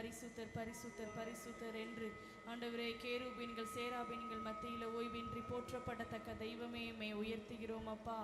பரிசுத்தர் பரிசுத்தர் பரிசுத்தர் என்று ஆண்டவரே கேருபீன்கள் சேராபீன்கள் மத்தியில் ஓய்வின்றி போற்றப்படத்தக்க தெய்வமே மெய் உயர்த்துகிறோம் அப்பா.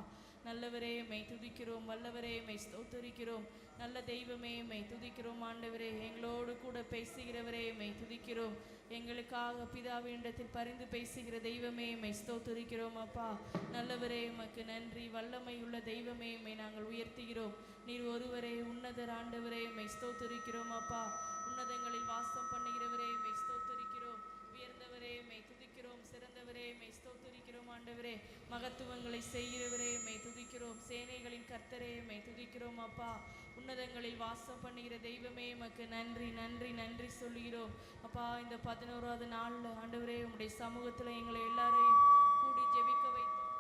நல்லவரே மெய் துதிக்கிறோம், வல்லவரே மெய் ஸ்தோத்தரிக்கிறோம், நல்ல தெய்வமே மெய் துதிக்கிறோம். ஆண்டவரே எங்களோடு கூட பேசுகிறவரே மெய் துதிக்கிறோம், எங்களுக்காக பிதாவினிடத்தில் பரிந்து பேசுகிற தெய்வமே மெய் ஸ்தோத்தரிக்கிறோம் அப்பா. நல்லவரே உமக்கு நன்றி, வல்லமை உள்ள தெய்வமே மெய் நாங்கள் உயர்த்துகிறோம். நீர் ஒருவரே உன்னதர் ஆண்டவரே மெய் ஸ்தோத்தரிக்கிறோம் அப்பா. உன்னதங்களில் வாசம் பண்ணுகிறவரே மெய் ஸ்தோத்தரிக்கிறோம், உயர்ந்தவரே மெய் துதிக்கிறோம், சிறந்தவரே மெய் ஸ்தோத்தரிக்கிறோம். ஆண்டவரே மகத்துவங்களை செய்கிறவரே மெய் துதிக்கிறோம், சேனைகளின் கர்த்தரே மெய் துதிக்கிறோம் அப்பா. உன்னதங்களில் வாசம் பண்ணுகிற தெய்வமே உமக்கு நன்றி நன்றி நன்றி சொல்லுகிறோம் அப்பா. இந்த 11வது நாளில் ஆண்டவரே உம்முடைய சமூகத்தில் எங்களை எல்லாரையும் கூடி ஜெபிக்க வைத்தோம்,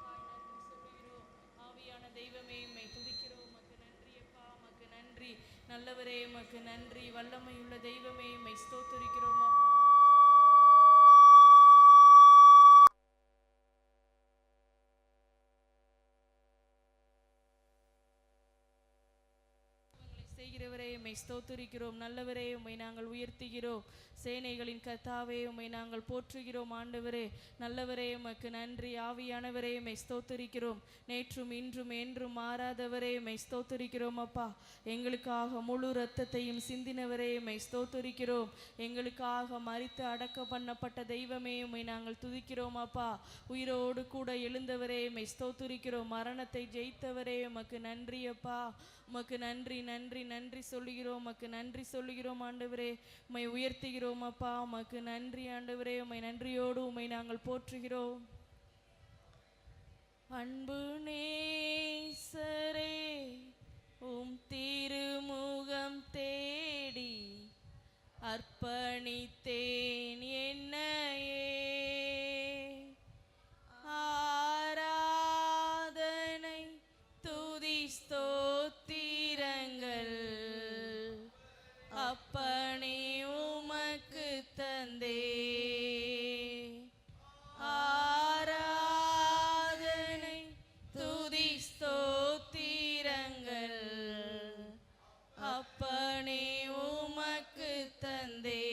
நன்றி சொல்லுகிறோம். ஆவியான தெய்வமே உம்மை துதிக்கிறோம், உமக்கு நன்றி அப்பா, உமக்கு நன்றி. நல்லவரே உமக்கு நன்றி, வல்லமையுள்ள தெய்வமே உம்மை ஸ்தோத்தரிக்கிறோம் அப்பா. செய்கிறவரே உம்மை ஸ்தோத்தரிக்கிறோம், நல்லவரே உம்மை நாங்கள் உயர்த்துகிறோம், சேனைகளின் கர்த்தாவே உம்மை நாங்கள் போற்றுகிறோம். ஆண்டவரே நல்லவரே உமக்கு நன்றி, ஆவியானவரே உம்மை ஸ்தோத்தரிக்கிறோம், நேற்றும் இன்றும் என்றும் மாறாதவரே உம்மை ஸ்தோத்தரிக்கிறோம் அப்பா. எங்களுக்காக முழு இரத்தத்தையும் சிந்தினவரே உம்மை ஸ்தோத்தரிக்கிறோம், எங்களுக்காக மரித்து அடக்க பண்ணப்பட்ட தெய்வமே உம்மை நாங்கள் துதிக்கிறோம் அப்பா. உயிரோடு கூட எழுந்தவரே உம்மை ஸ்தோத்தரிக்கிறோம், மரணத்தை ஜெயித்தவரே உமக்கு நன்றி அப்பா. உமக்கு நன்றி நன்றி நன்றி சொல்லுகிறோம், உமக்கு நன்றி சொல்லுகிறோம் ஆண்டவரே. உம்மை உயர்த்துகிறோம் அப்பா, உமக்கு நன்றி ஆண்டவரே. உம்மை நன்றியோடு உம்மை நாங்கள் போற்றுகிறோம். அன்பு நேசரே உம் திருமுகம் தேடி அர்ப்பணித்தேன் என்னையே, ஆராதனை துதி ஸ்தோத்திரங்கள் அப்பனே உமக்கு தந்தே, ஆராதனை துதி ஸ்தோத்திரங்கள் அப்பனே உமக்கு தந்தே.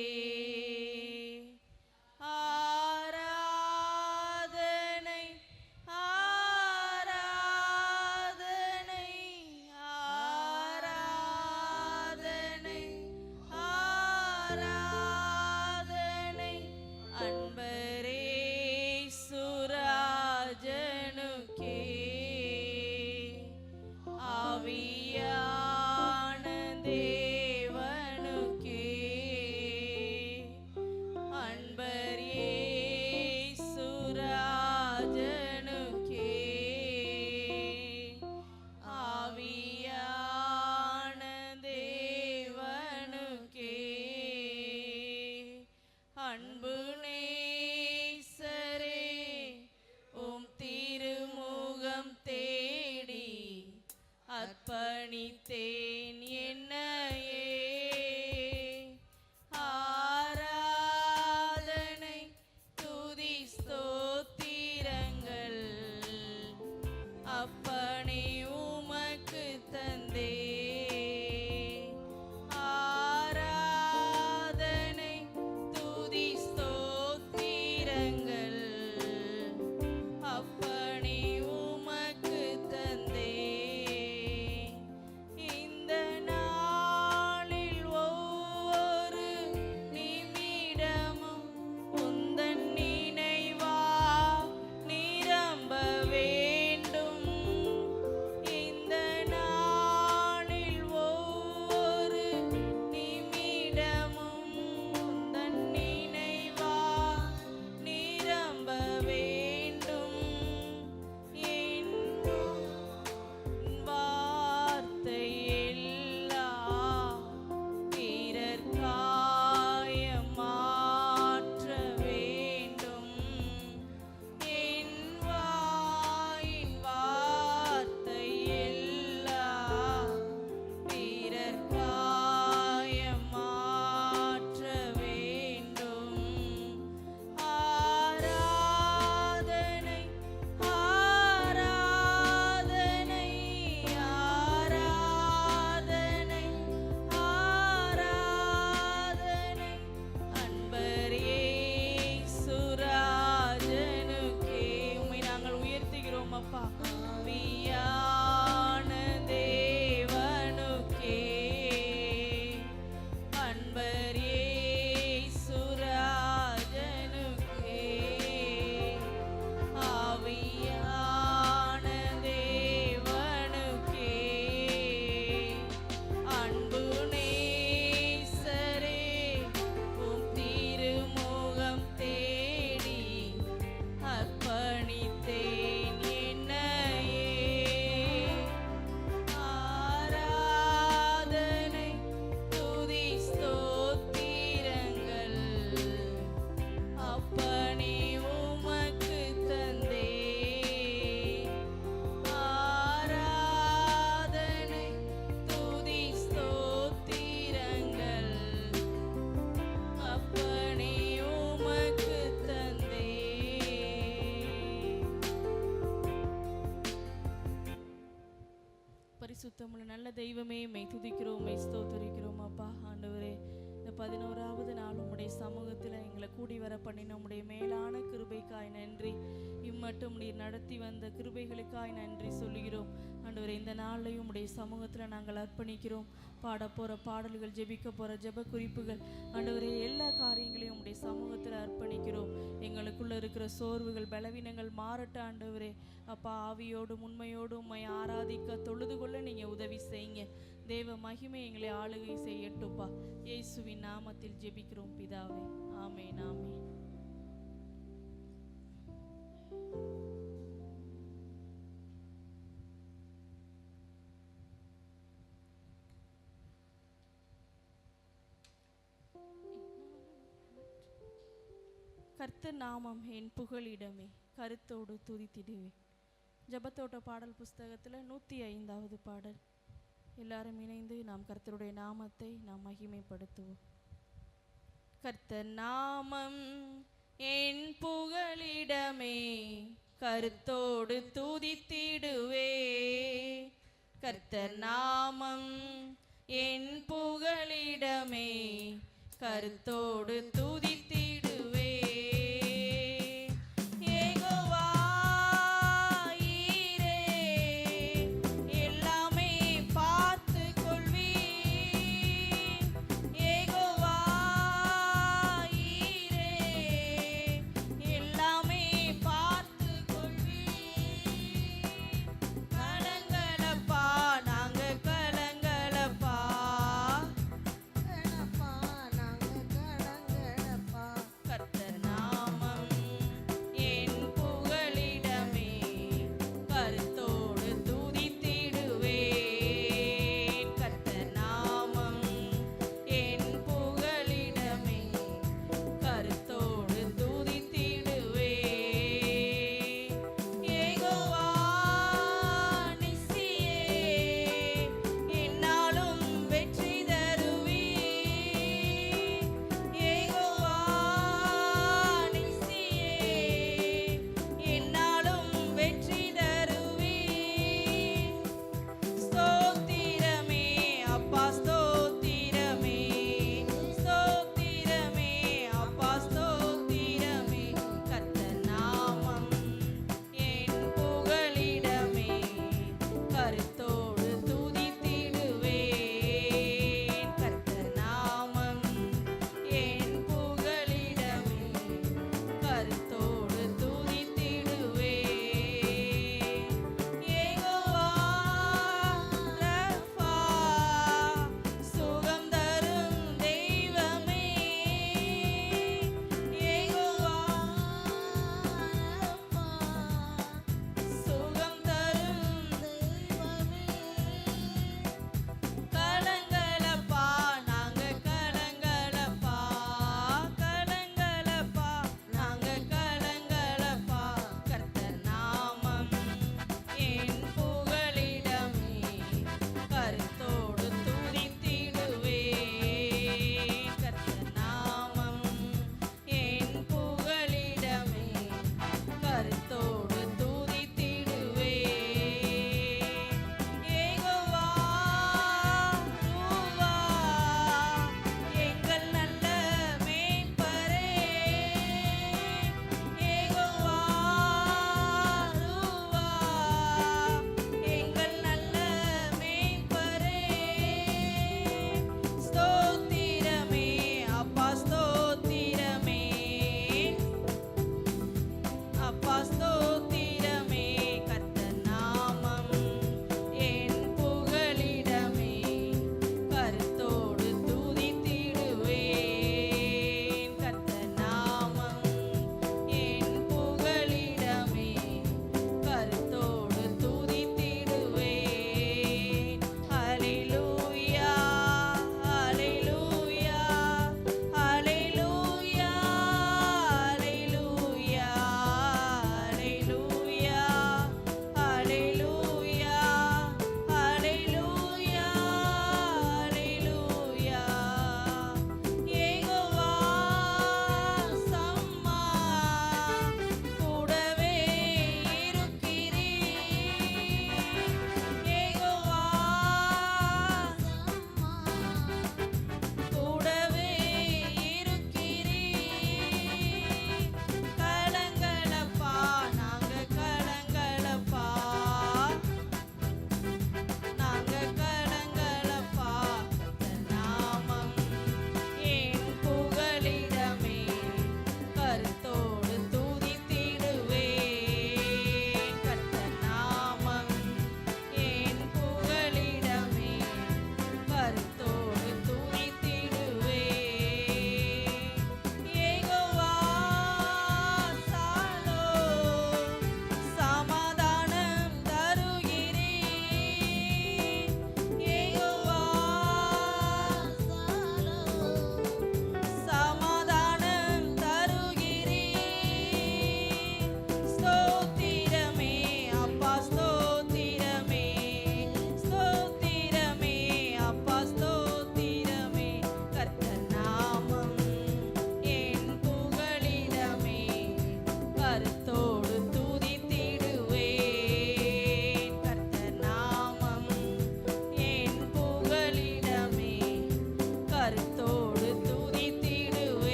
தெய்வமே மெய் துதிக்கிறோம், மெய் ஸ்தோத்தரிக்கிறோம் அப்பா. ஆண்டவரே, இந்த 11வது நாள் உம்முடைய சமூகத்தில் எங்களை கூடி வர பண்ணின உம்முடைய மேலான கிருபைக்காய் நன்றி. இம்மட்டும் நீர் நடத்தி வந்த கிருபைகளுக்காய் நன்றி சொல்லுகிறோம். ஆண்டவரே, இந்த நாளையும் உம்முடைய சமூகத்தில் நாங்கள் அர்ப்பணிக்கிறோம். பாட போகிற பாடல்கள், ஜெபிக்க போகிற ஜெப குறிப்புகள், ஆண்டவரே எல்லா காரியங்களையும் உம்முடைய சமூகத்தில் அர்ப்பணிக்கிறோம். எங்களுக்குள்ள இருக்கிற சோர்வுகள், பலவீனங்கள் மாறட்ட ஆண்டவரே. அப்பா, ஆவியோடும் உண்மையோடும் உம்மை ஆராதிக்க தொழுது கொள்ள நீங்கள் உதவி செய்யுங்க. தேவ மகிமை எங்களை ஆளுகை செய்யட்டும்பா. இயேசுவின் நாமத்தில் ஜெபிக்கிறோம் பிதாவே, ஆமென், ஆமென். கர்த்தர் நாமம் என் புகழிடமே, கருத்தோடு துதித்திடுவேன். ஜெபத்தோட்ட பாடல் புஸ்தகத்தில் 105வது பாடல். எல்லாரும் இணைந்து நாம் கர்த்தருடைய நாமத்தை நாம் மகிமைப்படுத்துவோம். கர்த்தர் நாமம் என் புகழிடமே, கருத்தோடு துதித்திடுவே. கர்த்தர் நாமம் என் புகழிடமே, கருத்தோடு துதித்திடுவே. நாங்க கலங்கலப்பா.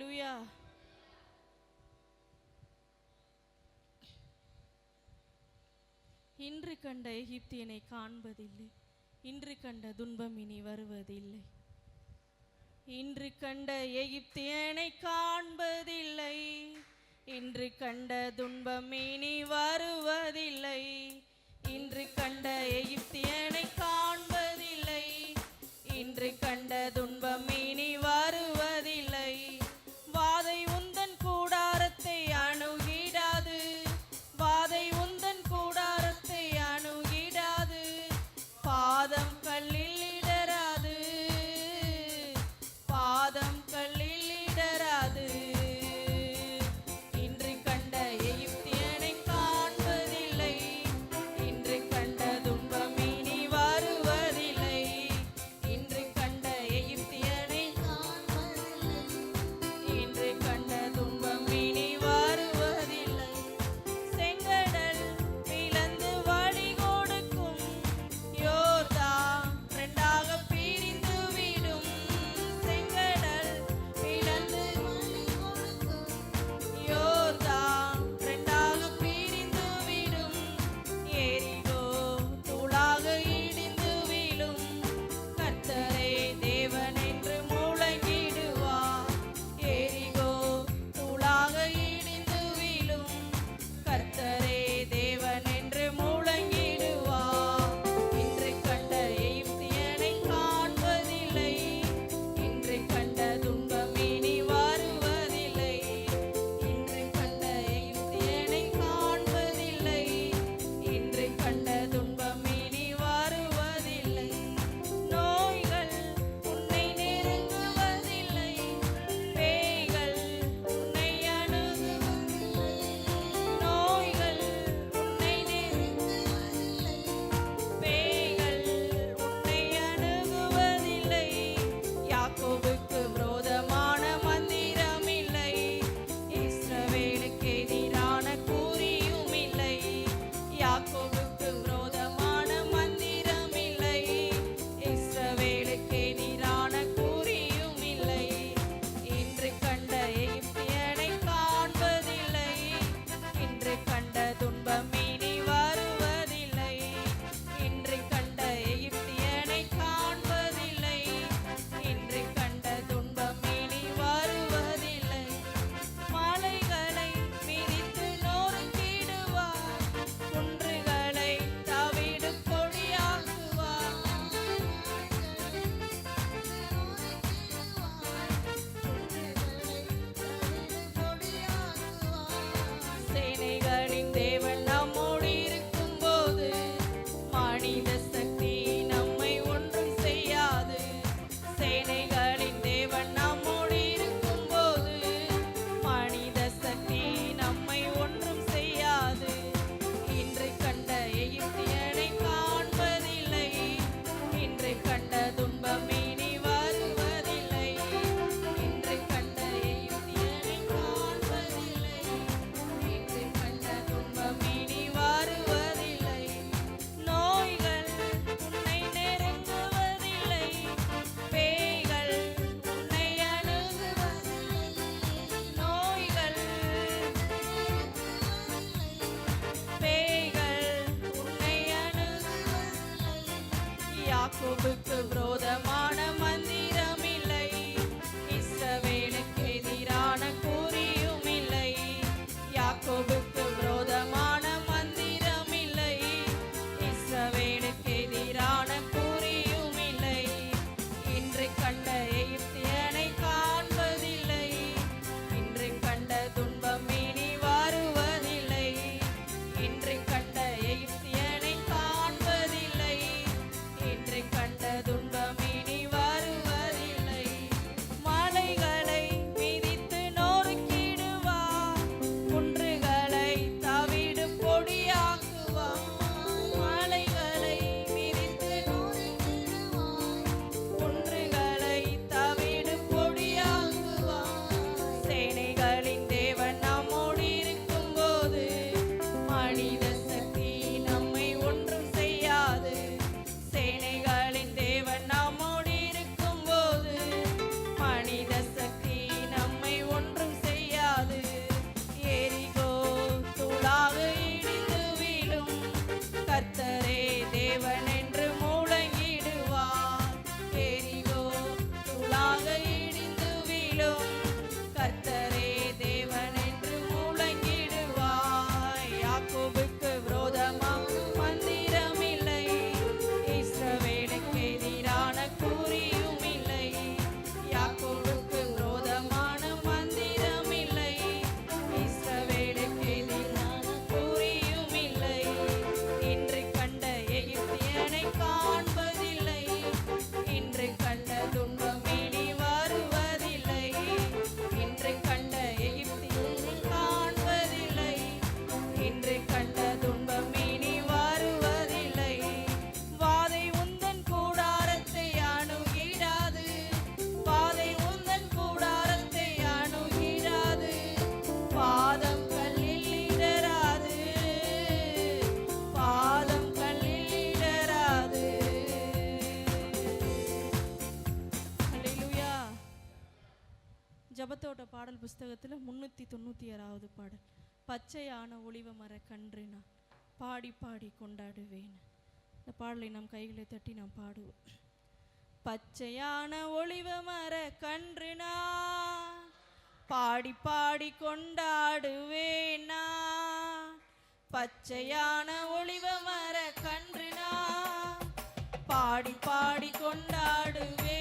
அல்லேலூயா. இன்று கண்ட எகிப்தியனை காண்பதில்லை, இன்று கண்ட துன்பம் இனி வருவதில்லை. இன்று கண்ட எகிப்தியனை காண்பதில்லை, இன்று கண்ட துன்பம் இனி வருவதில்லை. இன்று கண்ட எகிப்தியனை காண்பதில்லை, இன்று கண்ட துன்பம் இனி வருவதில்லை. வாதை உந்தன் கூடாரத்தை அணுகிடாது, வாதை உந்தன் கூடாரத்தை அணுகிடாது. பாதம் கல்லில் இடராது, பாதம் கல்லில் இடராது. இன்று கண்ட எகிப்தியனை காண்பதில்லை, இன்று கண்ட துன்பம் இனி வருவதில்லை. ஜபத்தோட்ட பாடல் புஸ்தகத்தில் 396வது பாடல், பச்சையான ஒளிவ மர கன்று நான் பாடி பாடி கொண்டாடுவேன். இந்த பாடலை நாம் கைகளை தட்டி நாம் பாடுவோம். பச்சையான ஒளிவ மர கன்று நான் பாடி பாடி கொண்டாடுவேன். நான் பச்சையான ஒளிவ மர கன்று நான் பாடி பாடி கொண்டாடுவேன்.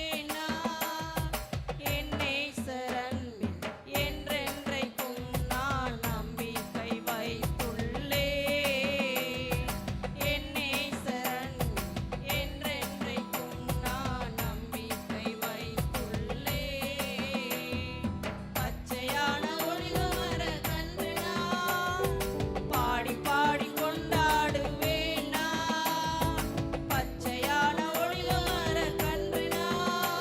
பச்சையான ஒளிவ மர கன்று நான்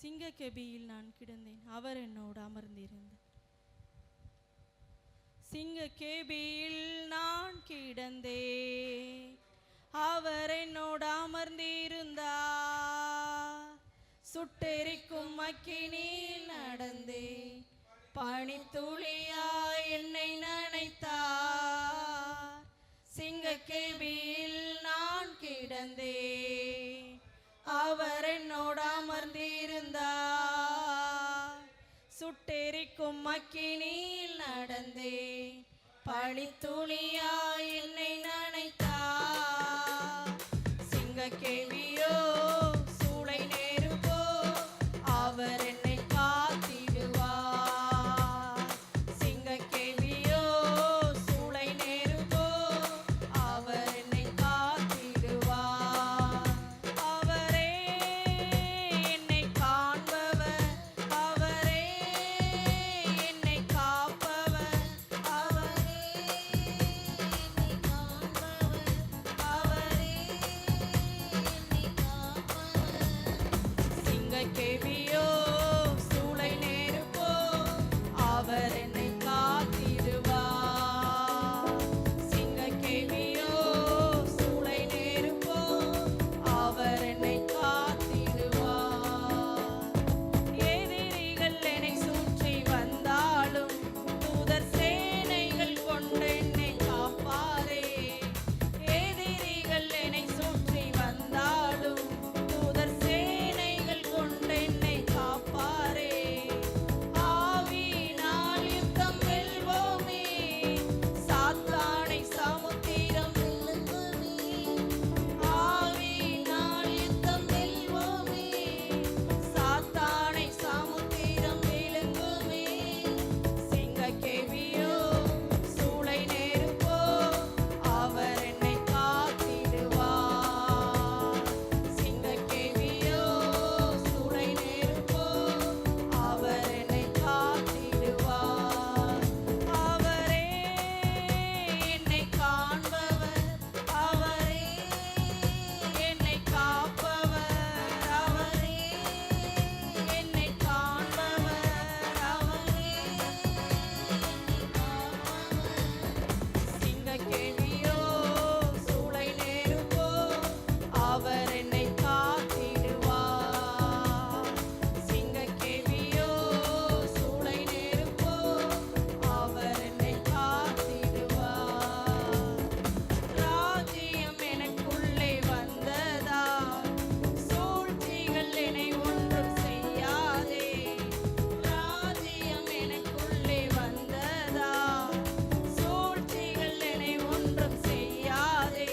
சிங்கக்கெபியில் நான் கிடந்தேன், அவர் என்னோடு அமர்ந்திருந்தார். சிங்கக்கெபியில் நான் கிடந்தேன், அவர் என்னோடு அமர்ந்திருந்தார். சுட்டெரிக்கும் அக்கினியில் நடந்தேன், பனித்துளியாய் என்னை நனைத்தார். சிங்கக்கெபியில் நான் கிடந்தேன், அவர் என்னோடு அமர்ந்திருந்தார். சுட்டெரிக்கும் அக்கினியில் நடந்தேன், பனித்துளியாய் என்னை நனைத்தார். சிங்கக்கெபியோ சூளை நெருப்போ, அவர் என்னை காத்திடுவார். சிங்கக்கெபியோ சூளை நெருப்போ, அவர் என்னை காத்திடுவார். அவரே என்னை காண்பவர், அவரே என்னை காப்பவர், அவரே என்னை காண்பவர், அவரே என்னை காப்பவர். சிங்கக்கெபியோ சூளை நெருப்போ, அவர் என்னை காத்திடுவார். சிங்கக்கெபியோ சூளை நெருப்போ, அவர் என்னை காத்திடுவார். எதிரிகள் என்னை சுற்றி வந்தாலும், தூதர் சேனைகள் கொண்டு என்னை காப்பாரே. எதிரிகள் என்னை சுற்றி வந்தாலும், தூதர் சேனைகள் கொண்டு என்னை காப்பாரே. ஆவியினால் யுத்தம் வெல்வோமே, சாத்தானை சமுத்திரம் விழுங்குமே. ஆவியினால் யுத்தம் வெல்வோமே, சாத்தானை சமுத்திரம் விழுங்குமே. சிங்கக்கெபியோ சூளை நெருப்போ, அவர் என்னை காத்திடுவார். சிங்கக்கெபியோ சூளை நெருப்போ, அவர் என்னை காத்திடுவார். அவரே என்னை காண்பவர், அவரே என்னை காப்பவர், அவரே என்னை காண்பவர், அவரே என்னை காப்பவர். சிங்கக்கெபியோ சூளை நெருப்போ, அவர் என்னை காத்திடுவார். சிங்கக்கெபியோ சூளை நெருப்போ, அவர் என்னை காத்திடுவார். ராஜ்யம் எனக்குள்ளே வந்ததா, சூழ்ச்சிகள் என்னை ஒன்றும் செய்யாதே. ராஜ்யம் எனக்குள்ளே வந்ததா, சூழ்ச்சிகள் என்னை ஒன்றும் செய்யாதே.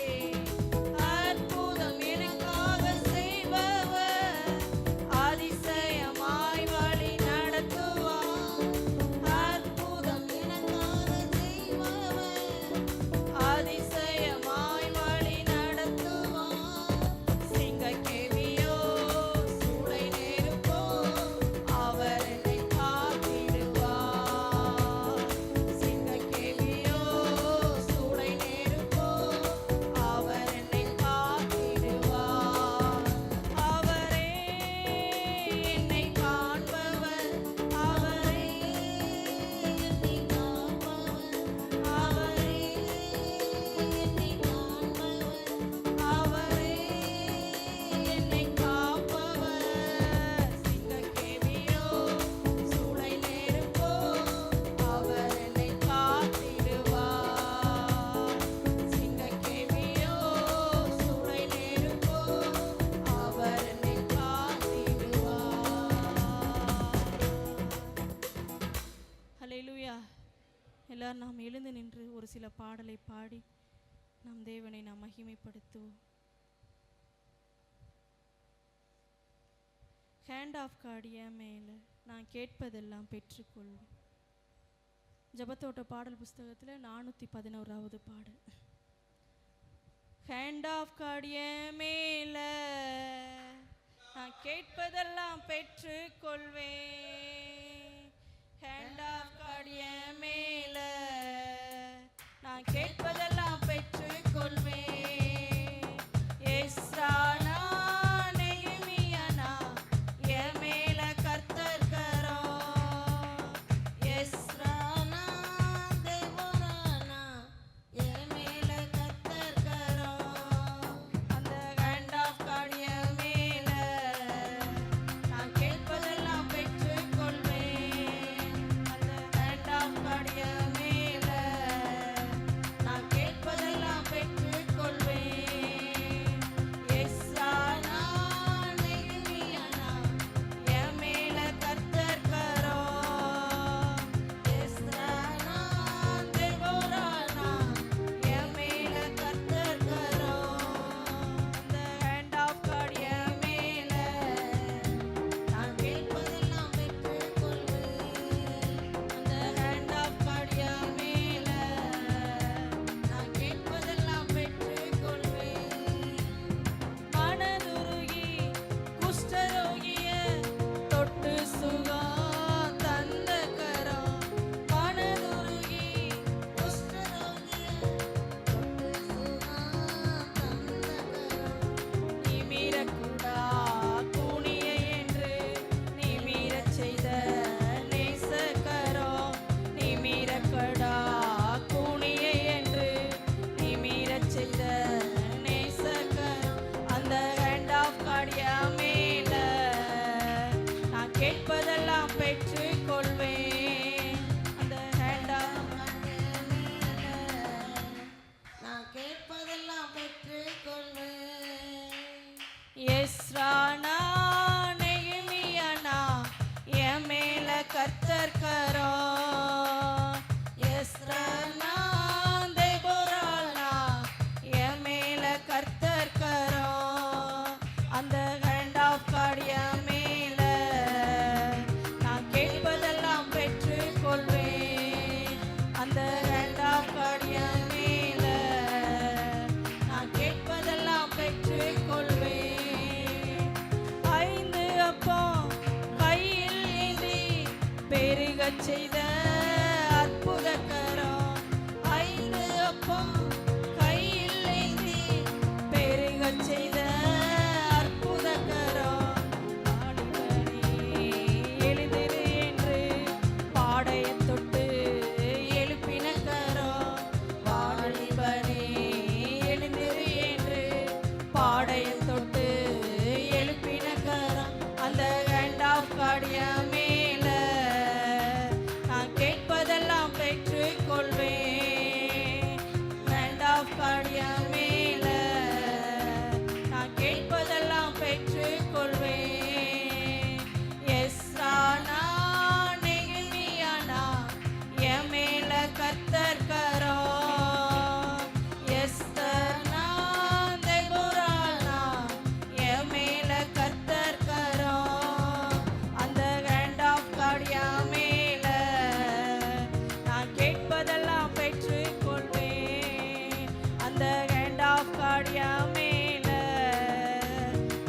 அற்புதம் எனக்காக செய்பவர், அதிசயமாய் வழி நடத்துவார். அற்புதம் எனக்காக செய்பவர், அதிசயமாய் வழி நடத்துவார். சிங்கக்கெபியோ சூளை நெருப்போ, அவர் என்னை காத்திடுவார். சிங்கக்கெபியோ சூளை நெருப்போ, அவர் என்னை காத்திடுவார். அவரே என்னை காண்பவர், அவரே என்னை காப்பவர், அவரே என்னை காண்பவர், அவரே என்னை காப்பவர். சிங்கக்கெபியோ சூளை நெருப்போ, அவர் என்னை காத்திடுவார். சிங்கக்கெபியோ சூளை நெருப்போ, அவர் என்னை காத்திடுவார். ஹல்லேலூயா. எல்லாரும் நாம் எழுந்து நின்று ஒரு சில பாடலை பாடி நம் தேவனை நாம் மகிமைப்படுத்துவோம். ஹேண்ட் ஆஃப் கார்டு என் மேலே, நான் கேட்பதெல்லாம் பெற்றுக்கொள்வேன். ஜெபத்தோட்ட பாடல் புஸ்தகத்தில் 411வது பாடல். ஹேண்ட் ஆஃப் கார்டு என் மேலே, நான் கேட்பதெல்லாம் பெற்றுக்கொள்வேன். ஹேண்ட் ஆஃப் கார்டு என் மேலே, நான் கேட்பதெல்லாம் பெற்றுக்கொள்வேன். எஸ்ரானா நெகேமியானா என் மேலே பெற்றுக் கொள்வேன். அந்த hand of நான் கேட்பதெல்லாம் பெற்றுக் கொள்வேன். எஸ்ரானா நெகேமியானா என் மேல கர்த்தர் கரம். எஸ்ரானா தெபோரானா என் மேல கர்த்தர் கரம். அந்த hand of God என் மேல நான் கேட்பதெல்லாம் பெற்றுக் கொள்வேன். அந்த hand of God என் மேல நான் கேட்பதெல்லாம் பெற்றுக் கொள்வேன். 5 அப்பம் கையில் ஏந்தி பெருகச் செய்த அற்புத கரம். 5 அப்பம் கையில் ஏந்தி பெருகச் செய்த அற்புத கரம். வாலிபனே எழுந்திரு என்று பாடையைத் தொட்டு எழுப்பின கரம். வாலிபனே எழுந்திரு என்று பாடையைத் தொட்டு எழுப்பின கரம். அந்த hand of God என் மேல நான் கேட்பதெல்லாம் பெற்றுக் கொள்வேன். hand of God என் மேல நான் கேட்பதெல்லாம் பெற்றுக் கொள்வேன். எஸ்ரானா நெகேமியானா என் மேல கர்த்தர் கரம். எஸ்தர்னா தெபோரானா என் மேல கர்த்தர் கரம். அந்த hand of God என் மேல நான் கேட்பதெல்லாம் பெற்றுக் கொள்வேன். அந்த hand of God என் மேல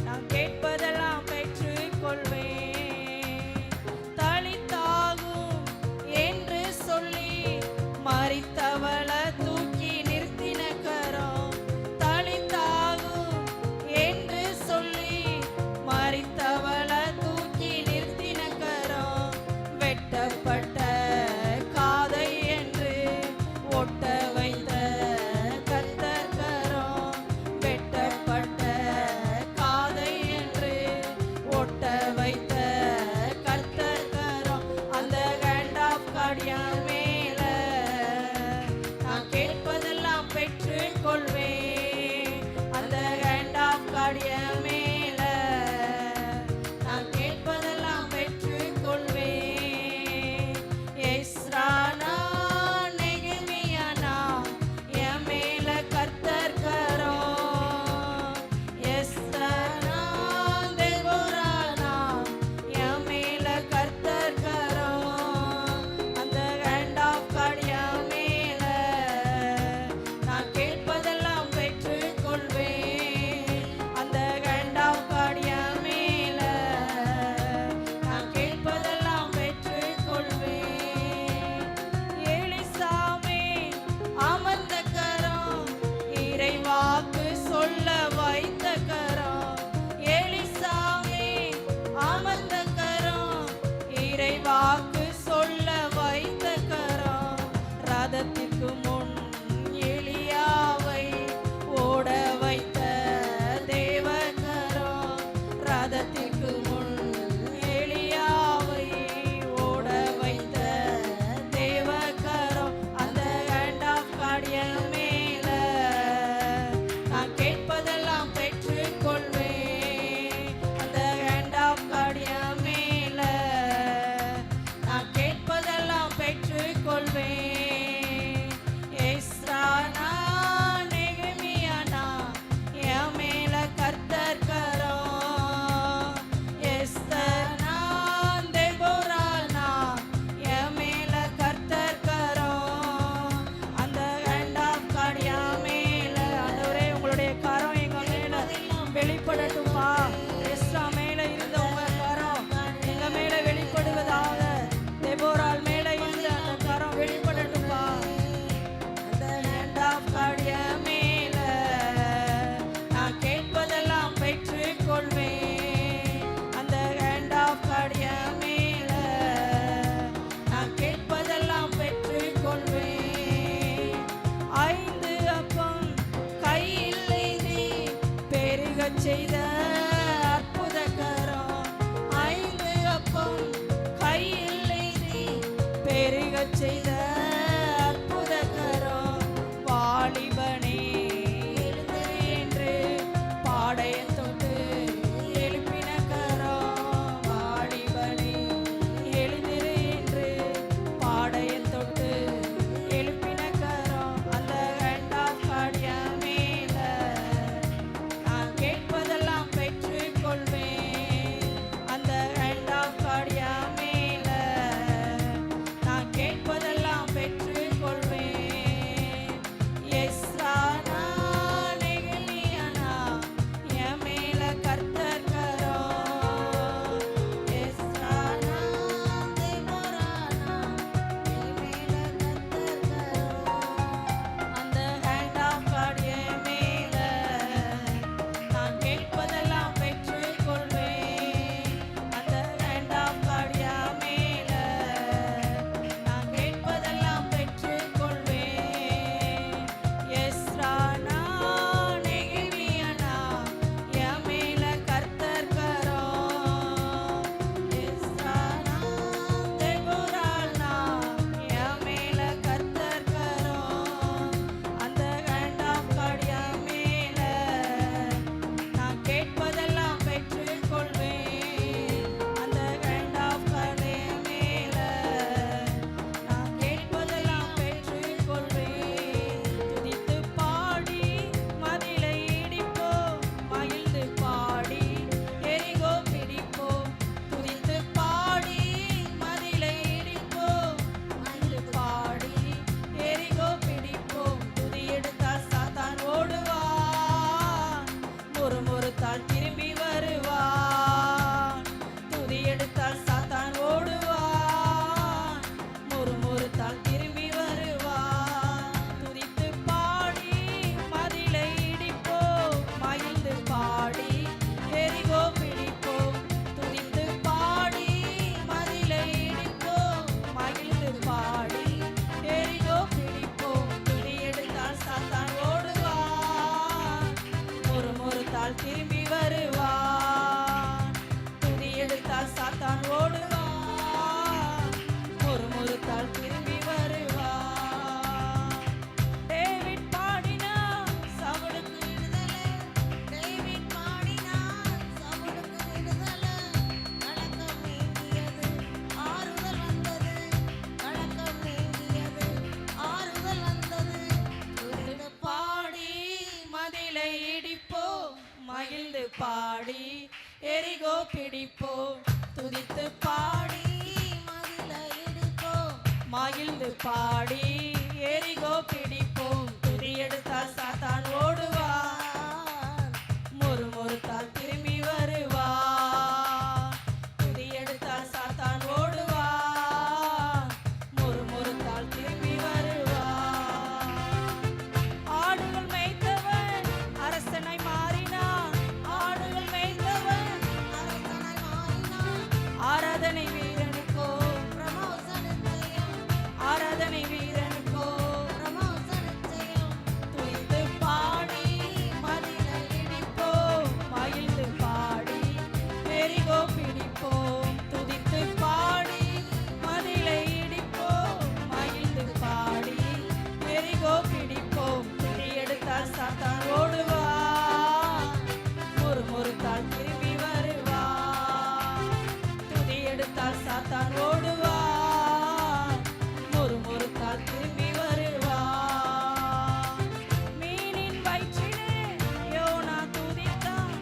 நான் கேட்பதெல்லாம் பெற்றுக் கொள்வேன். தலித்தாகும் என்று சொல்லி மரித்தவள தூக்கி நிறுத்தின கரம். தலித்தாகும் என்று சொல்லி மரித்தவள தூக்கி நிறுத்தின கரம். வெட்டப்பட்ட காதை என்று ஒட்ட வைத்த கர்த்தர் கரம். வெட்டப்பட்ட காதை என்று ஒட்ட வைத்த கர்த்தர் கரம். அந்த hand of God என் மேல நான் கேட்பதெல்லாம் பெற்றுக் கொள்வேன். அந்த hand of God என் மேல நான் கேட்பதெல்லாம் பெற்றுக் கொள்வேன். எஸ்ரானா நெகேமியானா என் மேல கர்த்தர் கரம். எஸ்தர்னா தெபோரானா என் மேல கர்த்தர் கரம். அந்த hand of God என் மேல நான் கேட்பதெல்லாம் பெற்றுக் கொள்வேன். அந்த hand of God என் மேல நான் கேட்பதெல்லாம் பெற்றுக் கொள்வேன். எலிசாமே அமர்ந்த கரம் இறைவாக்கு சொல்ல வைத்த கரம். எலிசாமே அமர்ந்த கரம் இறைவாக்கு சொல்ல வைத்த கரம். ரதத்திற்கு முன் எலியாவை ஓட வைத்த தேவ கரம். ரதத்திற்கு முன் எலியாவை ஓட வைத்த தேவ கரம். அந்த hand of God என் மேல நான் கேட்பதெல்லாம் பெற்றுக் கொள்வேன். அந்த hand of God என் மேல எடுத்தால் சாத்தான் ஓடுவான், முறுமுறுத்தால் திரும்பி வருவான். டேவிட் பாடினான் சவுலுக்கு விடுதலை, டேவிட் பாடினான் சவுலுக்கு விடுதலை. கலக்கம் நீங்கியது, ஆறுதல் வந்தது. கலக்கம் நீங்கியது, ஆறுதல் வந்தது. துதித்து பாடி மதிலை இடிப்போம், மகிழ்ந்து பாடி எரிகோ பிடிப்போம். துதித்து பாடி மதிலை இடிப்போம், மகிழ்ந்து பாடி எரிகோ பிடிப்போம். துதி எடுத்தால் சாத்தான் ஓடுவான், முறுமுறுத்தால் திரும்பி வருவான். துதி எடுத்தால் சாத்தான் ஓடுவான், முறுமுறுத்தால் திரும்பி வருவான். ஆடுகள் மேய்த்தவன் அரசனாய் மாறினான், ஆடுகள் மேய்த்தவன் அரசனாய் மாறினான். ஆராதனை வீரனுக்கோ, பிரமோசன ஜெயம், ஆராதனை வீரனுக்கோ. பிரமோசன ஜெயம். துதித்து பாடி மதிலை இடிப்போம், மகிழ்ந்து பாடி எரிகோ பிடிப்போம். துதித்து பாடி மதிலை இடிப்போம், மகிழ்ந்து பாடி எரிகோ பிடிப்போம். துதி எடுத்தால் சாத்தான் ஓடுவான், முறுமுறுத்தால் திரும்பி வருவான். துதி எடுத்தால் சாத்தான் ஓடுவான், முறுமுறுத்தால் திரும்பி வருவான். மீனின் வயிற்றிலே யோனா துதித்தான்,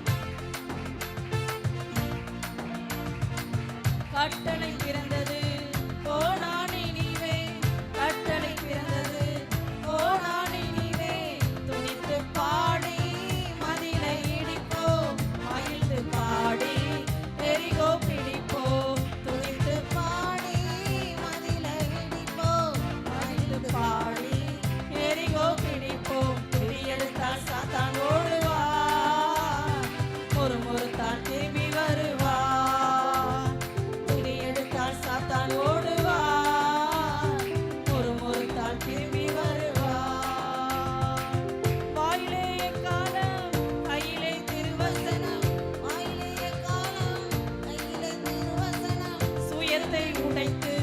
கட்டளை பிறந்தது போனா நினிவே, கட்டளை பிறந்தது போனா நினிவே. துதித்து பாடி மதிலை இடிப்போம், மகிழ்ந்து பாடி எரிகோ பிடிப்போம். துதித்து பாடி மதிலை இடிப்போம், மகிழ்ந்து பாடி எரிகோ பிடிப்போம். துதி எடுத்தால் சாத்தான் ஓடுவான், முறுமுறுத்தால் திரும்பி வருவான். துதி எடுத்தால் சாத்தான் ஓடுவான், முறுமுறுத்தால் திரும்பி வருவான். வாயிலே எக்காலம், கையிலே திருவசனம், வாயிலே காலம், கையிலே திருவசனம். சுயத்தை உடைத்து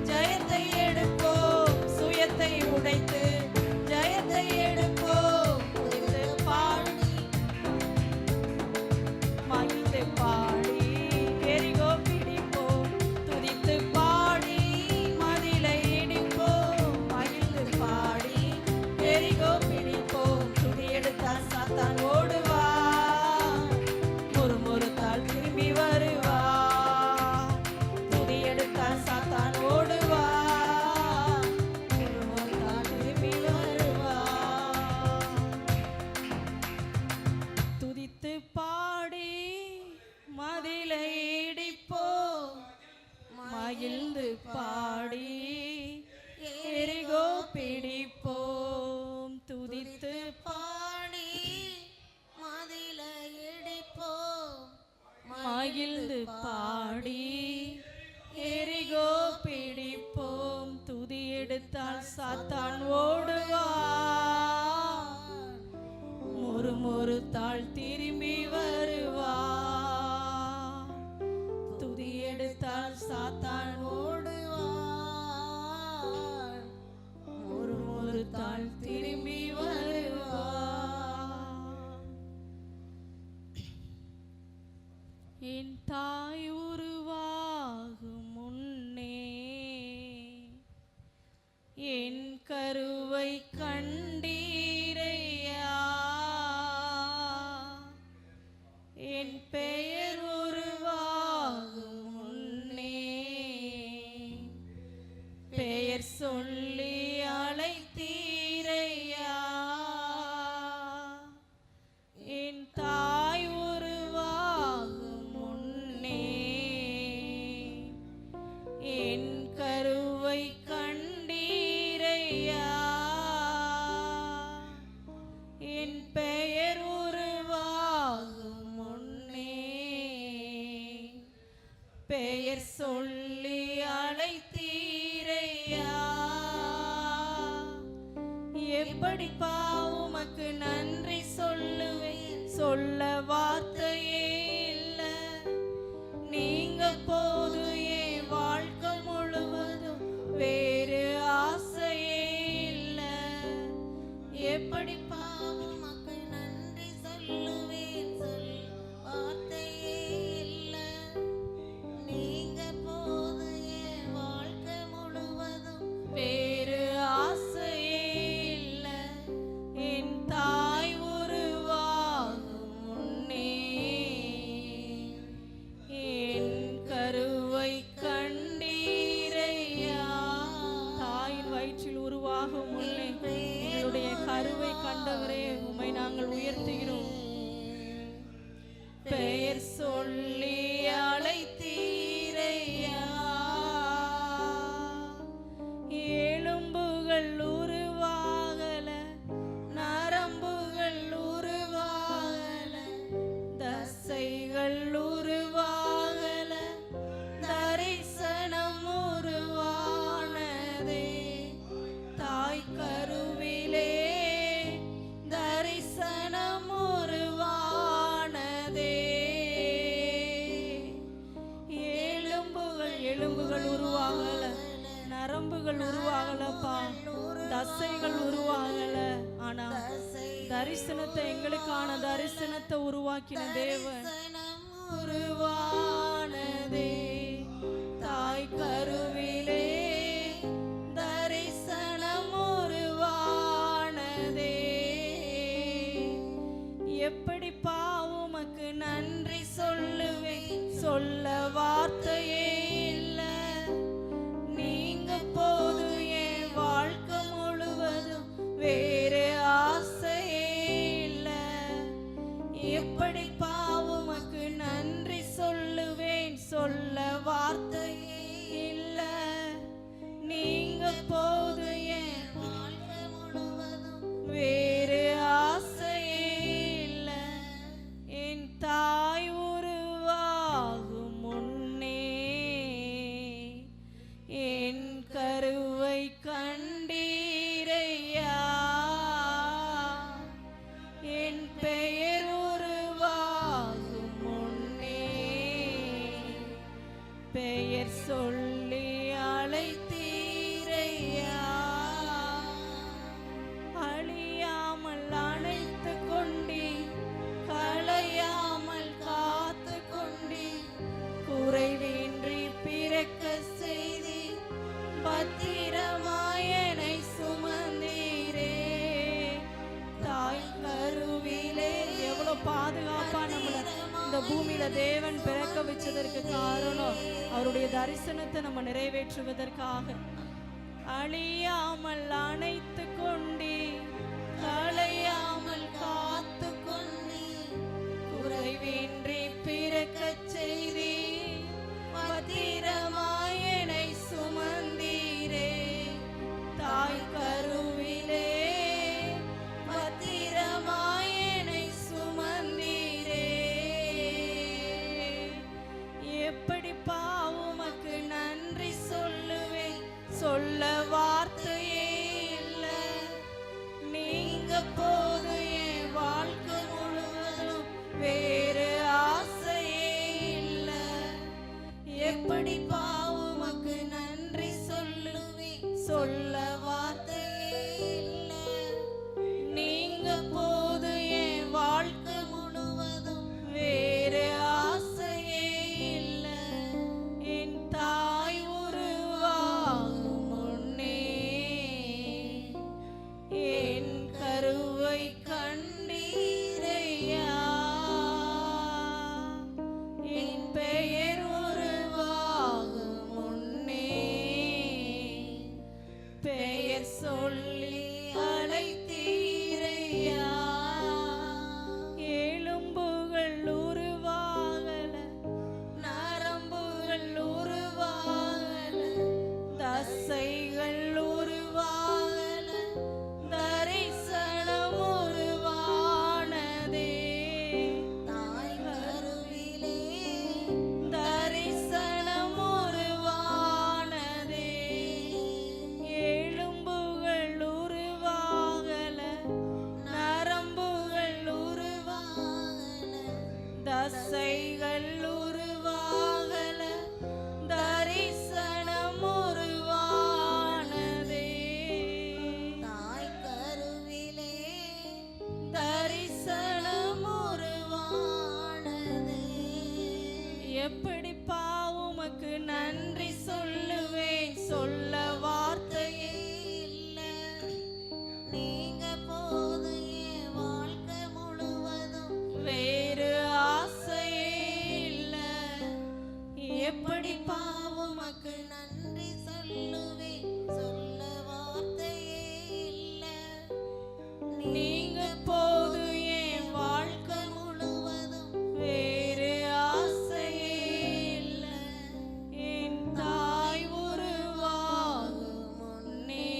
ஜெயத்தை எடுப்போம், சுயத்தை உடைத்து ஜெயத்தை எடுப்போம். துதித்து பாடி மகிழ்ந்து பாடி எரிகோ பிடிப்போம். துதித்து பாடி மதிலை இடிப்போம், மகிழ்ந்து பாடி எரிகோ பிடிப்போம். துதி எடுத்தால் சாத்தான் ஓடுவான், முறுமுறுத்தால் திரும்பி வருவான். துதி எடுத்தால் சாத்தான் ஓடுவான், முறுமுறுத்தால் திரும்பி வருவான். துதித்து பாடி மதிலை இடிப்போம், மகிழ்ந்து பாடி எரிகோ பிடிப்போம். துதித்து பாடி மதிலை இடிப்போம், மகிழ்ந்து பாடி எரிகோ பிடிப்போம். துதி எடுத்தால் சாத்தான் ஓடுவான், முறுமுறுத்தால் திரும்பி வருவான். துதி எடுத்தால் சாத்தான் ஓடுவான், முறுமுறுத்தால் திரும்பி வருவான். என் தாய் உருவாகும் முன்னே என் கருவை கண்டீரையா, என் பெயர் உருவாகும் முன்னே பெயர் சொல்லி அழைத்தீரையா. என் தாய் உருவாகும் முன்னே என் கருவை கண்டீரையா, என் பெயர் உருவாகும் முன்னே பெயர் சொல்லி அழைத்தீரையா. எப்படிப்பா உமக்கு நன்றி சொல்லுவேன், சொல்ல வார்த்தையே இல்ல. நீங்க எலும்புகள் உருவாகலப்பா, தசைகள் உருவாகல. ஆனா தரிசனத்தை, எங்களுக்கான தரிசனத்தை உருவாக்கின தேவன். உருவானதே தாய் கருவிலே, தரிசனம் உருவானதே. எப்படிப்பா உமக்கு நன்றி சொல்லுவேன், சொல்ல வார்த்தையே இல்ல. நீங்க போது என் வாழ்க்கை முழுவதும், வேறு ஆசையே இல்ல. எப்படிப்பா உமக்கு நன்றி சொல்லுவேன், சொல்ல வார்த்தையே இல்ல. நீங்க போது என் வாழ்க்கை முழுவதும், வேறு ஆசையே இல்ல. என் தாய் உருவாகும் முன்னே என் கருவை கண்டீரையா. என் பெயர் உருவாகும் முன்னே பெயர் சொல்லி அழைத்தீரையா. அழியாமல் அணைத்து கொண்டீ, களையாமல் காத்து கொண்டீ, குறைவின்றி பிறக்க செய்தி, பத்திரமாயனை சுமந்தீரே. தாய் கருவிலே எவ்வளவு பாதுகாப்பா நம்மள இந்த பூமியில தேவன் பிறக்க வச்சதற்கு காரணம் அவருடைய தரிசனத்தை நம்ம நிறைவேற்றுவதற்காக. அழியாமல் அணைத்து கொண்டே, களையாமல் காத்து கொண்டே, குறைவின்றி பிறக்க செய்தி, பத்திரமாயனை சுமந்தீரே. தாய் கருவிலே பத்திரமாயனை சுமந்தீரே. எப்படிப்பா உமக்கு நன்றி சொல்லுவேன், சொல்ல வார்த்தையே இல்ல. நீங்க போது என் வாழ்க்கை முழுவதும், வேறு ஆசையே இல்ல. எப்படிப்பா உமக்கு நன்றி சொல்லுவேன், சொல்ல வார்த்தையே இல்ல. நீங்க போது என் வாழ்க்கை முழுவதும், வேறு ஆசையே இல்ல. என் தாய் உருவாகும் முன்னே என் கருவை கண்டீரையா. என் பெயர் உருவாகும் முன்னே பெயர் சொல்லி அழைத்தீரையா. எலும்புகள் உருவாகல, நரம்புகள் உருவாகல, தசைகள் உருவாகல, தரிசனம் உருவானதே. தாய் கருவிலே தரிசனம் உருவானதே. எலும்புகள் உருவாகல, நரம்புகள் உருவாகல, தசைகள் உருவாகல, தரிசனம் உருவானதே. தாய் கருவிலே தரிசனம் உருவானதே. எப்படிப்பா உமக்கு நன்றி சொல்லுவேன், சொல்ல வார்த்தையே இல்ல. நீங்க போது என் வாழ்க்கை முழுவதும், வேறு ஆசையே இல்ல. எப்படிப்பா உமக்கு நன்றி சொல்லுவேன், சொல்ல வார்த்தையே இல்ல. நீங்க போது என் வாழ்க்கை முழுவதும், வேறு ஆசையே இல்ல. என் தாய் உருவாகும் முன்னே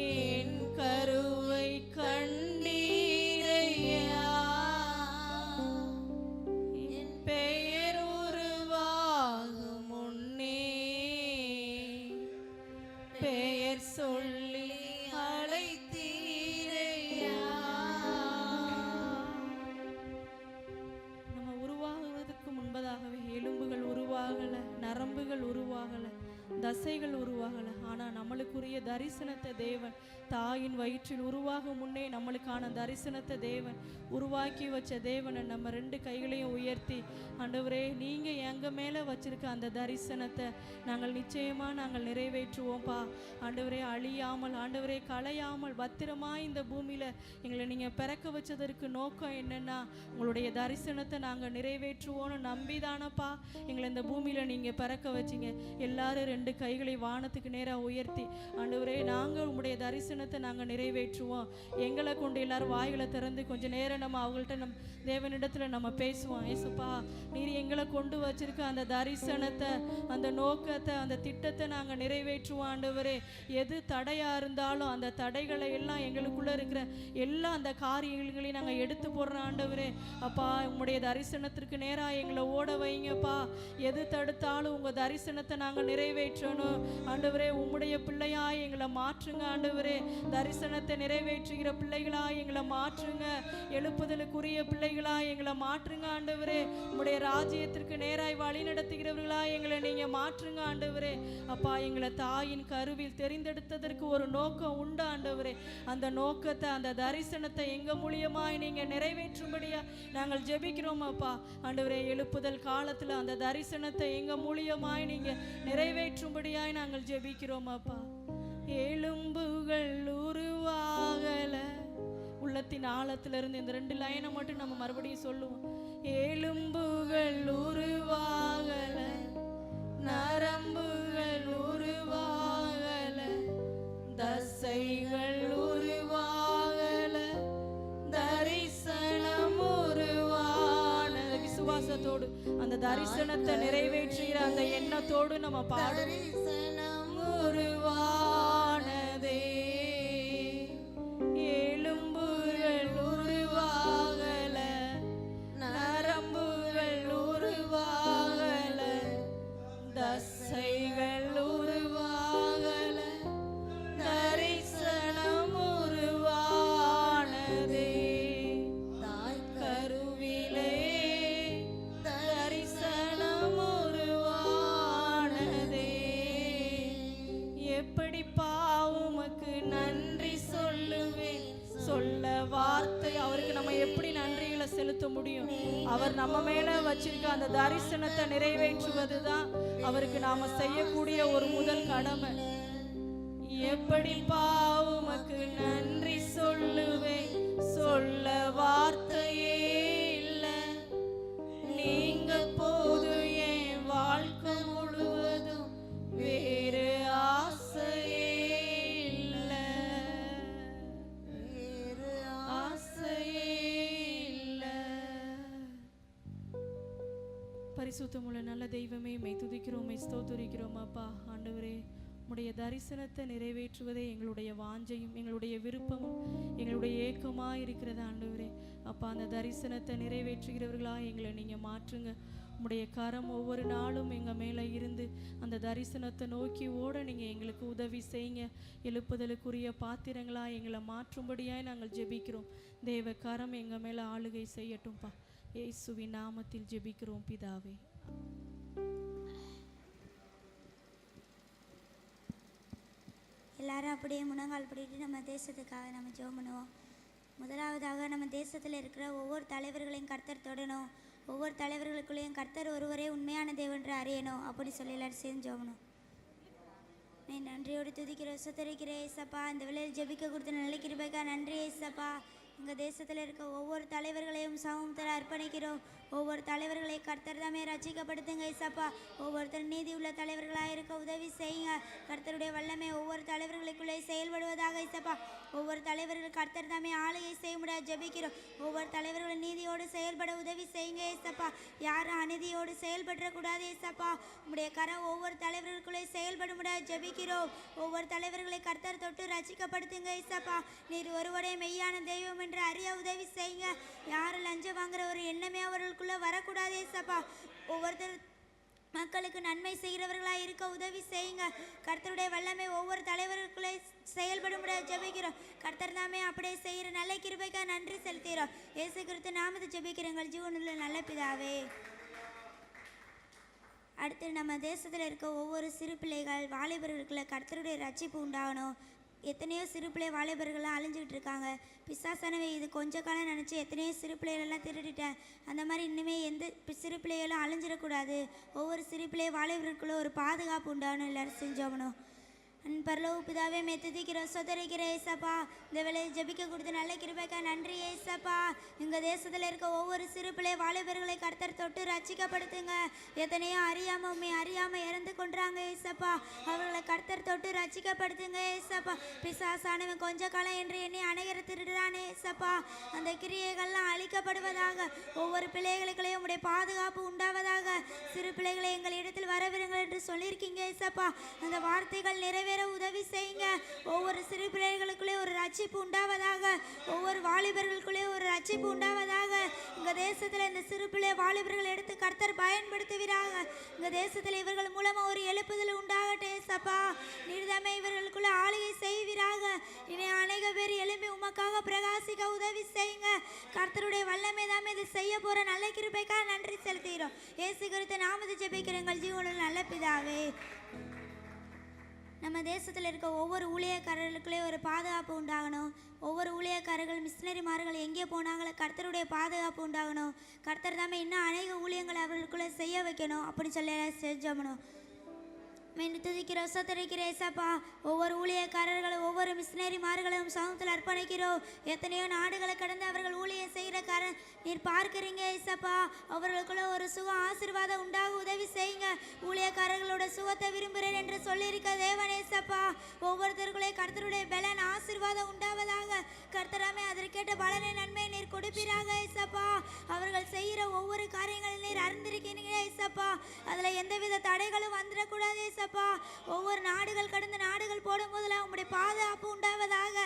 என் கருவை கண்டீரையா. என் பெயர் உருவாகும் முன்னே பெயர் சொல்லி அழைத்தீரையா. நம்ம உருவாகுவதற்கு முன்பதாகவே எலும்புகள் உருவாகல, நரம்புகள் உருவாகல, தசைகள் உருவாகலை, ஆனால் நம்மளுக்குரிய தரிசனத்தை தேவன் தாயின் வயிற்றில் உருவாகும் முன்னே நம்மளுக்கான தரிசனத்தை தேவன் உருவாக்கி வச்ச தேவனை நம்ம 2 கைகளையும் உயர்த்தி, ஆண்டவரே நீங்கள் எங்கள் மேலே வச்சிருக்க அந்த தரிசனத்தை நாங்கள் நிச்சயமாக நாங்கள் நிறைவேற்றுவோம்ப்பா. ஆண்டவரே அழியாமல், ஆண்டவரே களையாமல் பத்திரமாக இந்த பூமியில் எங்களை நீங்கள் பிறக்க வச்சதற்கு நோக்கம் என்னென்னா உங்களுடைய தரிசனத்தை நாங்கள் நிறைவேற்றுவோன்னு நம்பிதானப்பா எங்களை இந்த பூமியில் நீங்கள் பிறக்க வச்சிங்க. எல்லாரும் 2 கைகளை வானத்துக்கு நேராக உயர்த்தி, ஆண்டவரே நாங்கள் உங்களுடைய தரிசனத்தை நாங்கள் நிறைவேற்றுவோம். எங்களை கொண்டு எல்லாரும் வாய்களை திறந்து கொஞ்சம் நேரம் நம்ம அவங்கள்ட்ட தேவனிடத்தில் நம்ம பேசுவோம். ஏசுப்பா, நீர் எங்களை கொண்டு வச்சிருக்க அந்த தரிசனத்தை, அந்த நோக்கத்தை, அந்த திட்டத்தை நாங்கள் நிறைவேற்றுவோம். ஆண்டவரே எது தடையாக இருந்தாலும் அந்த தடைகளை எல்லாம் எங்களுக்குள்ளே இருக்கிற எல்லா அந்த காரியங்களையும் நாங்கள் எடுத்து போடுறோம். ஆண்டவரே அப்பா, உங்களுடைய தரிசனத்திற்கு நேராக எங்களை ஓட வைங்கப்பா. எது தடுத்தாலும் உங்கள் தரிசனத்தை நாங்கள் நிறைவேற்றணும். ஆண்டவரே உம்முடைய பிள்ளையாய் எங்களை மாற்றுங்க. ஆண்டவரே தரிசனத்தை நிறைவேற்றுகிற பிள்ளைகளாய் எங்களை மாற்றுங்க. எழுப்புதலுக்குரிய பிள்ளைகளாய் எங்களை மாற்றுங்க. ஆண்டவரே உம்முடைய ராஜ்யத்திற்கு நேராய் வழி நடத்துகிறவர்களாய் எங்களை நீங்கள் மாற்றுங்க. ஆண்டவரே அப்பா, எங்களை தாயின் கருவில் தெரிந்தெடுத்ததற்கு ஒரு நோக்கம் உண்டு. ஆண்டவரே அந்த நோக்கத்தை, அந்த தரிசனத்தை எங்கள் மூலியமாய் நீங்கள் நிறைவேற்றும்படியா நாங்கள் ஜெபிக்கிறோம் அப்பா. ஆண்டவரே எழுப்புதல் காலத்தில் அந்த தரிசனத்தை எங்கள் மூலியமாய் நீங்கள் நிறைவேற்றும்படியாய் நாங்கள் ஜெபிக்கிறோம் அப்பா. எலும்புகள் உருவாகல, உள்ளத்தின் ஆழத்திலிருந்து இந்த 2 லைனை மட்டும் நம்ம மறுபடியும் சொல்லுவோம். எலும்புகள் உருவாகல, நரம்புகள் உருவாகல, தசைகள் உருவாகல, தரிசனம் உருவான விசுவாசத்தோடு அந்த தரிசனத்தை நிறைவேற்றுகிற அந்த எண்ணத்தோடு நம்ம பாடுவோம். உருவானதே எலும்புகள் உருவாகல, நரம்புகள் உருவாகல, தசைகள் உருவாகல, தரிசனம் உருவானதே. தாய் கருவிலே தரிசனம் உருவானதே. எப்படிப்பா உமக்கு நன்றி சொல்லுவேன், சொல்ல வார்த்தை. அவருக்கு நம்ம எப்படி நன்றிகளை செலுத்த முடியும்? அவர் நம்ம மேல வச்சிருக்க அந்த தரிசனத்தை நிறைவேற்றுவதுதான் அவருக்கு நாம செய்யக்கூடிய ஒரு முதல் கடமை. எப்படிப்பா உமக்கு நன்றி சொல்லுவேன், சொல்ல வார்த்தையே இல்லை. நீங்க போது என் வாழ்க்கை முழுவதும் வேறு ஆசையே இல்லை, வேறு ஆசையே இல்லை. பரிசுத்தமுள்ள நல்ல தெய்வமே, மெய் துதிக்கிறோம், மெய் ஸ்தோத்திரிக்கிறோம் அப்பா. ஆண்டவரே உம்முடைய தரிசனத்தை நிறைவேற்றுவதே எங்களுடைய வாஞ்சையும் எங்களுடைய விருப்பமும் எங்களுடைய ஏக்கமாக இருக்கிறது. ஆண்டவரே அப்பா, அந்த தரிசனத்தை நிறைவேற்றுகிறவர்களாக எங்களை நீங்கள் மாற்றுங்க. உம்முடைய கரம் ஒவ்வொரு நாளும் எங்கள் மேலே இருந்து அந்த தரிசனத்தை நோக்கி ஓட நீங்கள் எங்களுக்கு உதவி செய்யுங்க. எழுப்புதலுக்குரிய பாத்திரங்களாக எங்களை மாற்றும்படியாய் நாங்கள் ஜெபிக்கிறோம். தேவ கரம் எங்கள் மேலே ஆளுகை செய்யட்டும்பா. இயேசுவின் நாமத்தில் ஜெபிக்கிறோம் பிதாவே. எல்லாரும் அப்படியே முழங்கால் படிட்டு நம்ம தேசத்துக்காக நம்ம ஜெபம் பண்ணுவோம். முதலாவதாக நம்ம தேசத்தில் இருக்கிற ஒவ்வொரு தலைவர்களையும் கர்த்தர் தொடணும். ஒவ்வொரு தலைவர்களுக்குள்ளேயும் கர்த்தர் ஒருவரே உண்மையான தேவன்று அறியணும். அப்படி சொல்லி எல்லாரும் சேர்ந்து ஜெபணும். நீ நன்றியோடு துதிக்கிற சுத்தரிக்கிற ஏசப்பா, இந்த வேளையில் ஜெபிக்க கொடுத்த நல்ல கிருபைக்கா நன்றி ஏசப்பா. எங்கள் தேசத்தில் இருக்க ஒவ்வொரு தலைவர்களையும் சமூகத்தில் அர்ப்பணிக்கிறோம். ஒவ்வொரு தலைவர்களை கர்த்தர் தாமே ரட்சிக்கப்படுத்துங்க ஏசப்பா. ஒவ்வொருத்தர் நீதி உள்ள தலைவர்களாக இருக்க உதவி செய்யுங்க. கர்த்தருடைய வல்லமை ஒவ்வொரு தலைவர்களுக்குள்ளே செயல்படுவதாக ஏசப்பா. ஒவ்வொரு தலைவர்கள் கர்த்தர் தாமே ஆளுகை செய்ய முடியாது ஜெபிக்கிறோம். ஒவ்வொரு தலைவர்களும் நீதியோடு செயல்பட உதவி செய்யுங்க ஏசப்பா. யாரும் அநீதியோடு செயல்படக்கூடாது ஏசப்பா. உங்களுடைய கரம் ஒவ்வொரு தலைவர்களுக்குள்ளே செயல்பட முடியாது ஜெபிக்கிறோம். ஒவ்வொரு தலைவர்களை கர்த்தர் தொட்டு ரட்சிக்கப்படுத்துங்க ஏசப்பா. நீர் ஒருவரே மெய்யான தெய்வம் என்று அறிய உதவி செய்யுங்க. யாரும் லஞ்சம் வாங்குற ஒரு எண்ணமே அவர்களுக்குள்ள வரக்கூடாது ஏசப்பா. ஒவ்வொருத்தர் மக்களுக்கு நன்மை செய்கிறவர்களாக இருக்க உதவி செய்யுங்க. கர்த்தருடைய வல்லமை ஒவ்வொரு தலைவர்களுக்குள்ளே செயல்படும் ஜெபிக்கிறோம். கர்த்தர் தாமே அப்படியே செய்கிற நல்ல கிருபைக்காக நன்றி செலுத்துகிறோம். இயேசு கிறிஸ்து நாமத்தை ஜெபிக்கிறோம் எங்கள் ஜீவனுள்ள நல்ல பிதாவே. அடுத்து நம்ம தேசத்தில் இருக்க ஒவ்வொரு சிறு பிள்ளைகள் வாலிபர்களுக்குள்ள கர்த்தருடைய ரட்சிப்பு உண்டாகணும். எத்தனையோ சிறு பிள்ளை வாலிபர்கள்லாம் அழிஞ்சிக்கிட்டு இருக்காங்க. பிசாசானவை இது கொஞ்ச காலம் நினச்சி எத்தனையோ சிறு பிள்ளைகளெல்லாம் திருடிட்டேன். அந்த மாதிரி இன்னுமே எந்த சிறு பிள்ளைகளும் அழிஞ்சிடக்கூடாது. ஒவ்வொரு சிறு பிள்ளை வாலிபர்களுக்குள்ள ஒரு பாதுகாப்பு உண்டாகணும். எல்லோரும் செஞ்சோம்னோ. பரலோக பிதாவே மே துதிக்கிறோம், சொதரிக்கிற ஏசப்பா. இந்த வேலையை ஜெபிக்க கொடுத்து நல்ல கிருபைக்கா நன்றி ஏசப்பா. எங்கள் தேசத்தில் இருக்க ஒவ்வொரு சிறு பிள்ளை வாலிபர்களை கர்த்தர் தொட்டு ரட்சிக்கப்படுத்துங்க. எத்தனையோ அறியாமல் இறந்து கொண்டுறாங்க ஏசப்பா. அவர்களை கர்த்தர் தொட்டு ரட்சிக்கப்படுத்துங்க ஏசப்பா. பிசாசானவன் கொஞ்ச காலம் என்று எண்ணி அணைகிற திருடுறானே ஏசப்பா. அந்த கிரியைகள்லாம் அழிக்கப்படுவதாக. ஒவ்வொரு பிள்ளைகளுக்குள்ளேயும் உடைய பாதுகாப்பு உண்டாவதாக. சிறு பிள்ளைகளை எங்கள் இடத்தில் வரவிருங்கள் என்று சொல்லியிருக்கீங்க ஏசப்பா. அந்த வார்த்தைகள் நிறைவேற உதவி செய்யுங்க. ஒவ்வொரு சிறு பிள்ளைகளுக்குள்ளே ஒரு ரட்சிப்பு உண்டாவதாக. ஒவ்வொரு வாலிபர்களுக்குள்ளே ஒரு ரட்சிப்பு உண்டாவதாக. எங்கள் தேசத்தில் இந்த சிறு பிள்ளை வாலிபர்கள் எடுத்து கர்த்தர் பயன்படுத்துவீராக. எங்கள் தேசத்தில் இவர்கள் மூலமாக ஒரு எழுப்புதல் உண்டாகட்டே ஏசப்பா. நீர்தாமே இவர்களுக்குள்ள ஆளுகை செய்வீராக. இனி அநேக பேர் எழும்பி உமக்காக பிரகாசிக்க உதவி செய்யுங்க. கர்த்தருடைய வல்லமை தாமே இது செய்ய போற நல்ல கிருபைக்காக நன்றி செலுத்துகிறோம். இயேசு கிறிஸ்து நாமத்தை ஜெபிக்கிற எங்கள் ஜீவனில் நல்ல பிதாவே. நம்ம தேசத்தில் இருக்க ஒவ்வொரு ஊழியக்காரர்களுக்குள்ளே ஒரு பாதுகாப்பு உண்டாகணும். ஒவ்வொரு ஊழியக்காரர்கள் மிஷினரிமார்கள் எங்கே போனாங்களோ கர்த்தருடைய பாதுகாப்பு உண்டாகணும். கர்த்தர் தாமே இன்னும் அநேக ஊழியங்கள் அவர்களுக்குள்ளே செய்ய வைக்கணும். அப்படி சொல்லி செஞ்சோம்னோ. மீண்டும் துதிக்கிறோம், சொத்தரிக்கிறேன் ஏசப்பா. ஒவ்வொரு ஊழியக்காரர்களும் ஒவ்வொரு மிஷினரிமார்களும் சமூகத்தில் அர்ப்பணிக்கிறோம். எத்தனையோ நாடுகளை கடந்து அவர்கள் ஊழியம் செய்கிற நீர் பார்க்குறீங்க ஏசப்பா. அவர்களுக்குள்ள ஒரு சுகம் ஆசீர்வாதம் உண்டாக உதவி செய்யுங்க. ஊழியக்காரர்களோட சுகத்தை விரும்புகிறேன் என்று சொல்லியிருக்க தேவன் ஏசப்பா. ஒவ்வொருத்தருக்குள்ளே கர்த்தருடைய பலன் ஆசீர்வாதம் உண்டாவதாக. கர்த்தராமே அதற்கேட்ட பலனை நன்மை நீர் கொடுப்பீராக ஏசப்பா. அவர்கள் செய்கிற ஒவ்வொரு காரியங்களும் நீர் அறிந்திருக்கிறீங்க ஏசப்பா. அதில் எந்தவித தடைகளும் வந்துடக்கூடாது ஏசப்பா. ஒவ்வொரு நாடுகள் கடந்து நாடுகள் போடும் போதெல்லாம் உங்களுடைய பாதுகாப்பு உண்டாவதாக.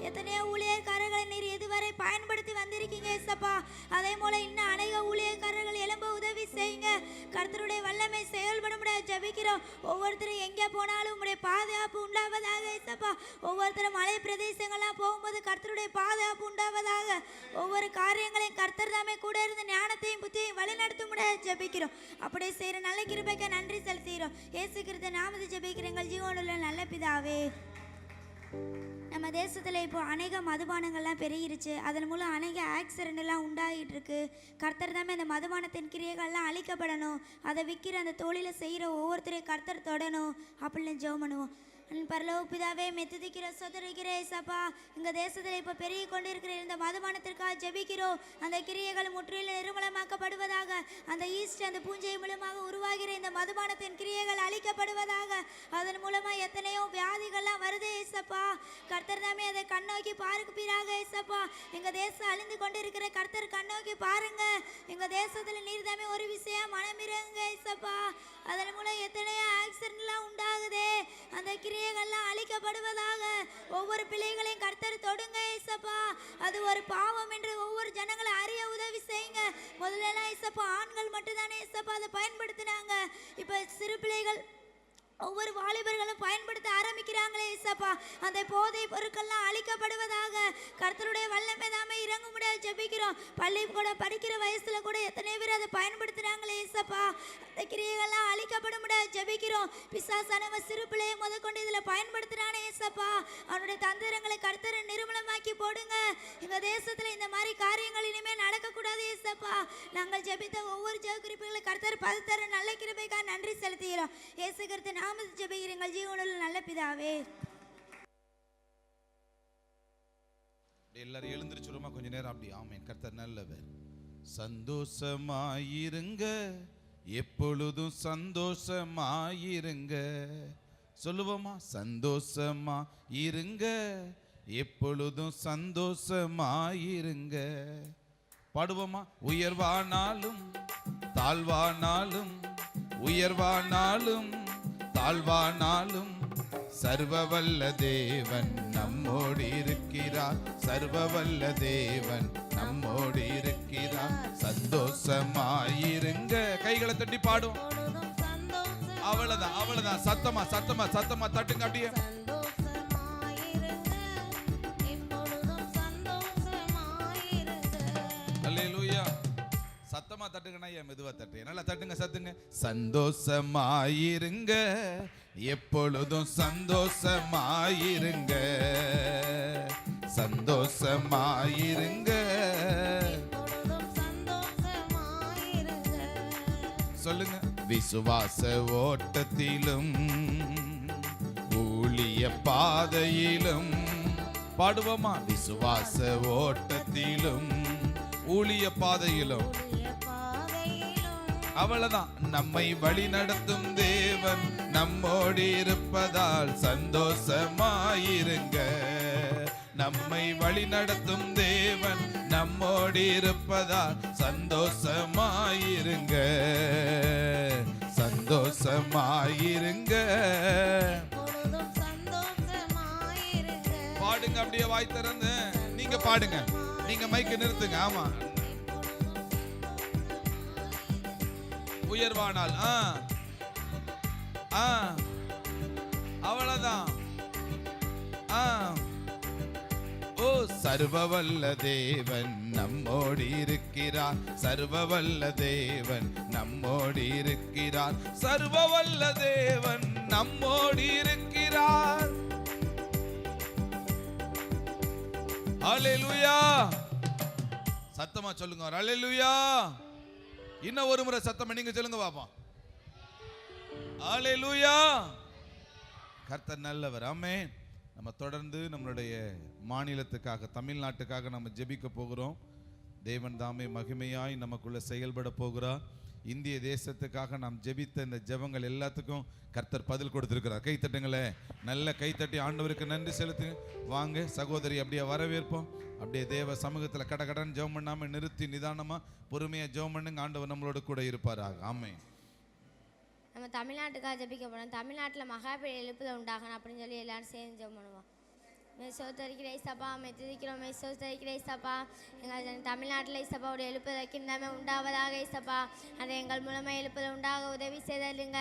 எத்தனையோ ஊழியக்காரர்களை நீர் இதுவரை பயன்படுத்தி வந்திருக்கீங்க ஏசப்பா. அதே போல இன்னும் அநேக ஊழியக்காரர்கள் எழும்ப உதவி செய்யுங்க. கர்த்தருடைய வல்லமை செயல்பட முடியாது ஜெபிக்கிறோம். ஒவ்வொருத்தரும் எங்கே போனாலும் உங்களுடைய பாதுகாப்பு உண்டாவதாக ஏசப்பா. ஒவ்வொருத்தரும் மலை பிரதேசங்கள்லாம் போகும்போது கர்த்தருடைய பாதுகாப்பு உண்டாவதாக. ஒவ்வொரு காரியங்களையும் கர்த்தர் தாமே கூட இருந்து ஞானத்தையும் புத்தியையும் வழிநடத்த முடியாது ஜெபிக்கிறோம். அப்படியே செய்கிற நல்ல கிருபைக்கு நன்றி செலுத்துகிறோம். இயேசு கிறிஸ்து நாமத்தை ஜெபிக்கிற எங்கள் ஜீவனுள்ள நல்ல பிதாவே. நம்ம தேசத்தில் இப்போ அநேக மதுபானங்கள்லாம் பெருகிருச்சு. அதன் மூலம் அநேக ஆக்சிடென்ட் எல்லாம் உண்டாகிட்டு இருக்கு. கர்த்தர் தாமே அந்த மதுபானத்தின் கிரியைகள்லாம் அழிக்கப்படணும். அதை விற்கிற அந்த தொழிலை செய்கிற ஒவ்வொருத்தரையும் கர்த்தர் தொடணும். அப்படின்னு ஜெபம் பண்ணுவோம். பரலோக பிதாவே மெத்துதிக்கிற சொதரிக்கிற ஏசப்பா. எங்கள் தேசத்தில் இப்போ பெருகி கொண்டிருக்கிற இந்த மதுபானத்திற்காக ஜெபிக்கிறோம். அந்த கிரியைகள் முற்றிலும் நிர்மூலமாக்கப்படுவதாக. அந்த ஈஸ்ட் அந்த பூஞ்சை மூலமாக உருவாகிற இந்த மதுபானத்தின் கிரியைகள் அழிக்கப்படுவதாக. அதன் மூலமாக எத்தனையோ வியாதிகள்லாம் வருது ஏசப்பா. கர்த்தர் தாமே அதை கண்ணோக்கி பார்ப்பீராக ஏசப்பா. எங்கள் தேசம் அழிந்து கொண்டிருக்கிற கர்த்தர் கண்ணோக்கி பாருங்க. எங்கள் தேசத்தில் நீர் தாமே ஒரு விஷயம் மனமிருங்க ஏசப்பா. அதன் மூலம் எத்தனையோ ஆக்சிடென்ட்லாம் உண்டாகுதே. அந்த கிரியைகள்லாம் அழிக்கப்படுவதாக. ஒவ்வொரு பிள்ளைகளையும் கர்த்தர் தொடுங்க ஏசப்பா. அது ஒரு பாவம் என்று ஒவ்வொரு ஜனங்களை அறிய உதவி செய்யுங்க. முதல்ல ஏசப்பா ஆண்கள் மட்டும்தானே ஏசப்பா அதை பயன்படுத்தினாங்க. இப்போ சிறு பிள்ளைகள் ஒவ்வொரு வாலிபர்களும் பயன்படுத்த ஆரம்பிக்கிறாங்களே ஏசப்பா. அந்த போதை பொருட்கள்லாம் அழிக்கப்படுவதாக. கர்த்தருடைய வல்லமை தாமே இறங்க முடியாது ஜெபிக்கிறோம். பள்ளி கூட படிக்கிற வயசுல கூட எத்தனையோ பேர் அதை பயன்படுத்துறாங்களே ஏசப்பா. அந்த கிரியைகள்லாம் அழிக்கப்பட முடியாது ஜெபிக்கிறோம். பிசாசானவன் சிறு பிள்ளையை முதற்கொண்டு இதில் பயன்படுத்துறானே ஏசப்பா. அவனுடைய தந்திரங்களை கர்த்தரை நிர்மூலமாக்கி போடுங்க. எங்கள் தேசத்தில் இந்த மாதிரி காரியங்கள் இனிமேல் நடக்கக்கூடாது ஏசப்பா. நாங்கள் ஜெபித்த ஒவ்வொரு ஜெப குறிப்புகளை கர்த்தர் பதத்தர நல்ல கிருபைக்காக நன்றி செலுத்துகிறோம். இயேசு கிறிஸ்து நாமத்தை ஜெபிக்கிற எங்கள் ஜீவனுள்ள நல்ல பிதாவே. எல்லாரும் எழுந்திருச்சுருமா கொஞ்ச நேரம் அப்படி. ஆமென். கர்த்தர் நல்லவர். சந்தோஷமாயிருங்க, எப்பொழுதும் சந்தோஷமாயிருங்க. சொல்லுவோமா? சந்தோஷமா இருங்க, எப்பொழுதும் சந்தோஷமாயிருங்க. பாடுவோமா? உயர்வானாலும் தாழ்வானாலும், உயர்வானாலும் தாழ்வானாலும், சர்வவல்ல தேவன் நம்மோடு இருக்கிறார். சர்வவல்ல தேவன் நம்மோடு இருக்கிறார். சந்தோஷமாயிருங்க. கைகளை தட்டி பாடும். அவ்வளவுதான், அவ்வளவுதான். சத்தமா சத்தமா சத்தமா தட்டுங்க அப்படியே. அல்லேலூயா. சத்தமா தட்டுங்க. தட்டுங்கன்னா ஏன் மெதுவா தட்டு, நல்லா தட்டுங்க, சத்துங்க. சந்தோஷமாயிருங்க, எப்பொழுதும் சந்தோஷமாயிருங்க, சந்தோஷமாயிருங்க. எப்பொழுதும் சந்தோஷமாயிருங்க. சொல்லுங்க. விசுவாச ஓட்டத்திலும் ஊழிய பாதையிலும் பாடுவோமா? விசுவாச ஓட்டத்திலும் ஊழிய பாதையிலும். ஊழிய பாதையிலும் அவ்வளவுதான். நம்மை வழி நடத்தும் தேவன் நம்மோடு இருப்பதால் சந்தோஷமாயிருங்க. நம்மை வழி நடத்தும் தேவன் நம்மோடு இருப்பதால் சந்தோஷமாயிருங்க, சந்தோஷமாயிருங்க. எப்பொழுதும் சந்தோஷமாயிருங்க. பாடுங்க, அப்படியே வாய் திறந்து நீங்க பாடுங்க. நீங்க மைக்க நிறுத்துங்க. ஆமா, உயர்வானால் அவ்வளவுதான். ஓ, சர்வவல்ல தேவன் நம்மோடு இருக்கிறார், சர்வவல்ல தேவன் நம்மோடு இருக்கிறார், சர்வவல்ல தேவன் நம்மோடு இருக்கிறார். ஹல்லேலூயா. சத்தமா சொல்லுங்க, ஹல்லேலூயா. இன்னும் ஒரு முறை சத்தமா நீங்க சொல்லுங்க பாப்போம். ஹல்லேலூயா. கர்த்தர் நல்லவர். ஆமென். நம்ம தொடர்ந்து நம்மளுடைய மாநிலத்துக்காக, தமிழ்நாட்டுக்காக நம்ம ஜெபிக்க போகிறோம். தேவன் தாமே மகிமையாய் நமக்குள்ள செயல்பட போகிறார். இந்திய தேசத்துக்காக நாம் ஜெபித்த இந்த ஜெபங்கள் எல்லாத்துக்கும் கர்த்தர் பதில் கொடுத்திருக்கிறார். கைத்தட்டுங்களே, நல்ல கைத்தட்டி ஆண்டவருக்கு நன்றி செலுத்துங்க. வாங்க சகோதரி, அப்படியே வரவேற்போம். அப்படியே தேவ சமூகத்தில் கடகடன் ஜெபம் பண்ணாமல் நிறுத்தி நிதானமாக பொறுமையாக ஜெபம் பண்ணுங்க. ஆண்டவர் நம்மளோட கூட இருப்பாராக. ஆமென். நம்ம தமிழ்நாட்டுக்காக ஜெபிக்க போகிறோம். தமிழ்நாட்டில் மகாபெரிய எழுப்புதல் உண்டாகணும் அப்படின்னு சொல்லி எல்லாரும் சேர்ந்து ஜெபம் பண்ணுவோம். மெசோத்தரிக்கிற ஐசப்பா, மெத்திரிக்கிறோம் மெசோத்தரிக்கிற ஐசப்பா. எங்கள் தமிழ்நாட்டில் ஐசப்பாவோட எழுப்புதல் வைக்கின்றமே உண்டாவதாக ஐசப்பா. அதை எங்கள் மூலமாக எழுப்புதல் உண்டாக உதவி செய்தல்லுங்க.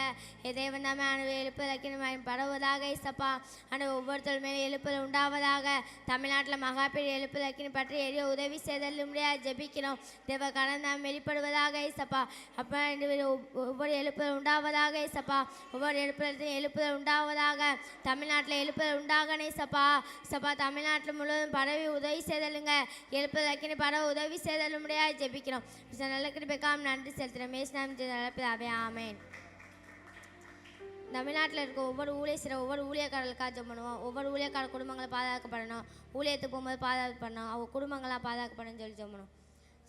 தேவன் நாமே அணுவை எழுப்புதல் வைக்கின்ற பரவுவதாக ஐசப்பா. ஆனால் ஒவ்வொருத்தர் மேலே எழுப்புதல் உண்டாவதாக. தமிழ்நாட்டில் மகாபெரிய எழுப்புதல் வைக்கிற பற்றி எரிய உதவி செய்தல் முடியாது ஜெபிக்கிறோம். தேவ கடன் நாம் வெளிப்படுவதாக ஐசப்பா. அப்போ ஒவ்வொரு எழுப்புதல் உண்டாவதாக ஐசப்பா. ஒவ்வொரு எழுப்புதலையும் எழுப்புதல் உண்டாவதாக. தமிழ்நாட்டில் எழுப்புதல் உண்டாகணும் ஐசப்பா. சப்பா தமிழ்நாட்டில் முழுவதும் பரவி உதவி செய்தலுங்க. எழுப்புதல் பரவ உதவி செய்தல் முடியாது ஜெபிக்கிறோம். நல்ல கிருபைக்காக நன்றி செலுத்துகிறோம். மேஸ்நாம் நடப்பதாவே ஆமேன். தமிழ்நாட்டில் இருக்க ஒவ்வொரு ஒவ்வொரு ஊழியக்காரர்களுக்காக ஜெபம் பண்ணுவோம். ஒவ்வொரு ஊழியக்கார குடும்பங்களை பாதுகாக்கப்படணும். ஊழியத்துக்கு போகும்போது பாதுகாப்பு பண்ணணும். அவங்க குடும்பங்களாக பாதுகாக்கப்படணும்னு சொல்லி ஜெபம் பண்ணுவோம்.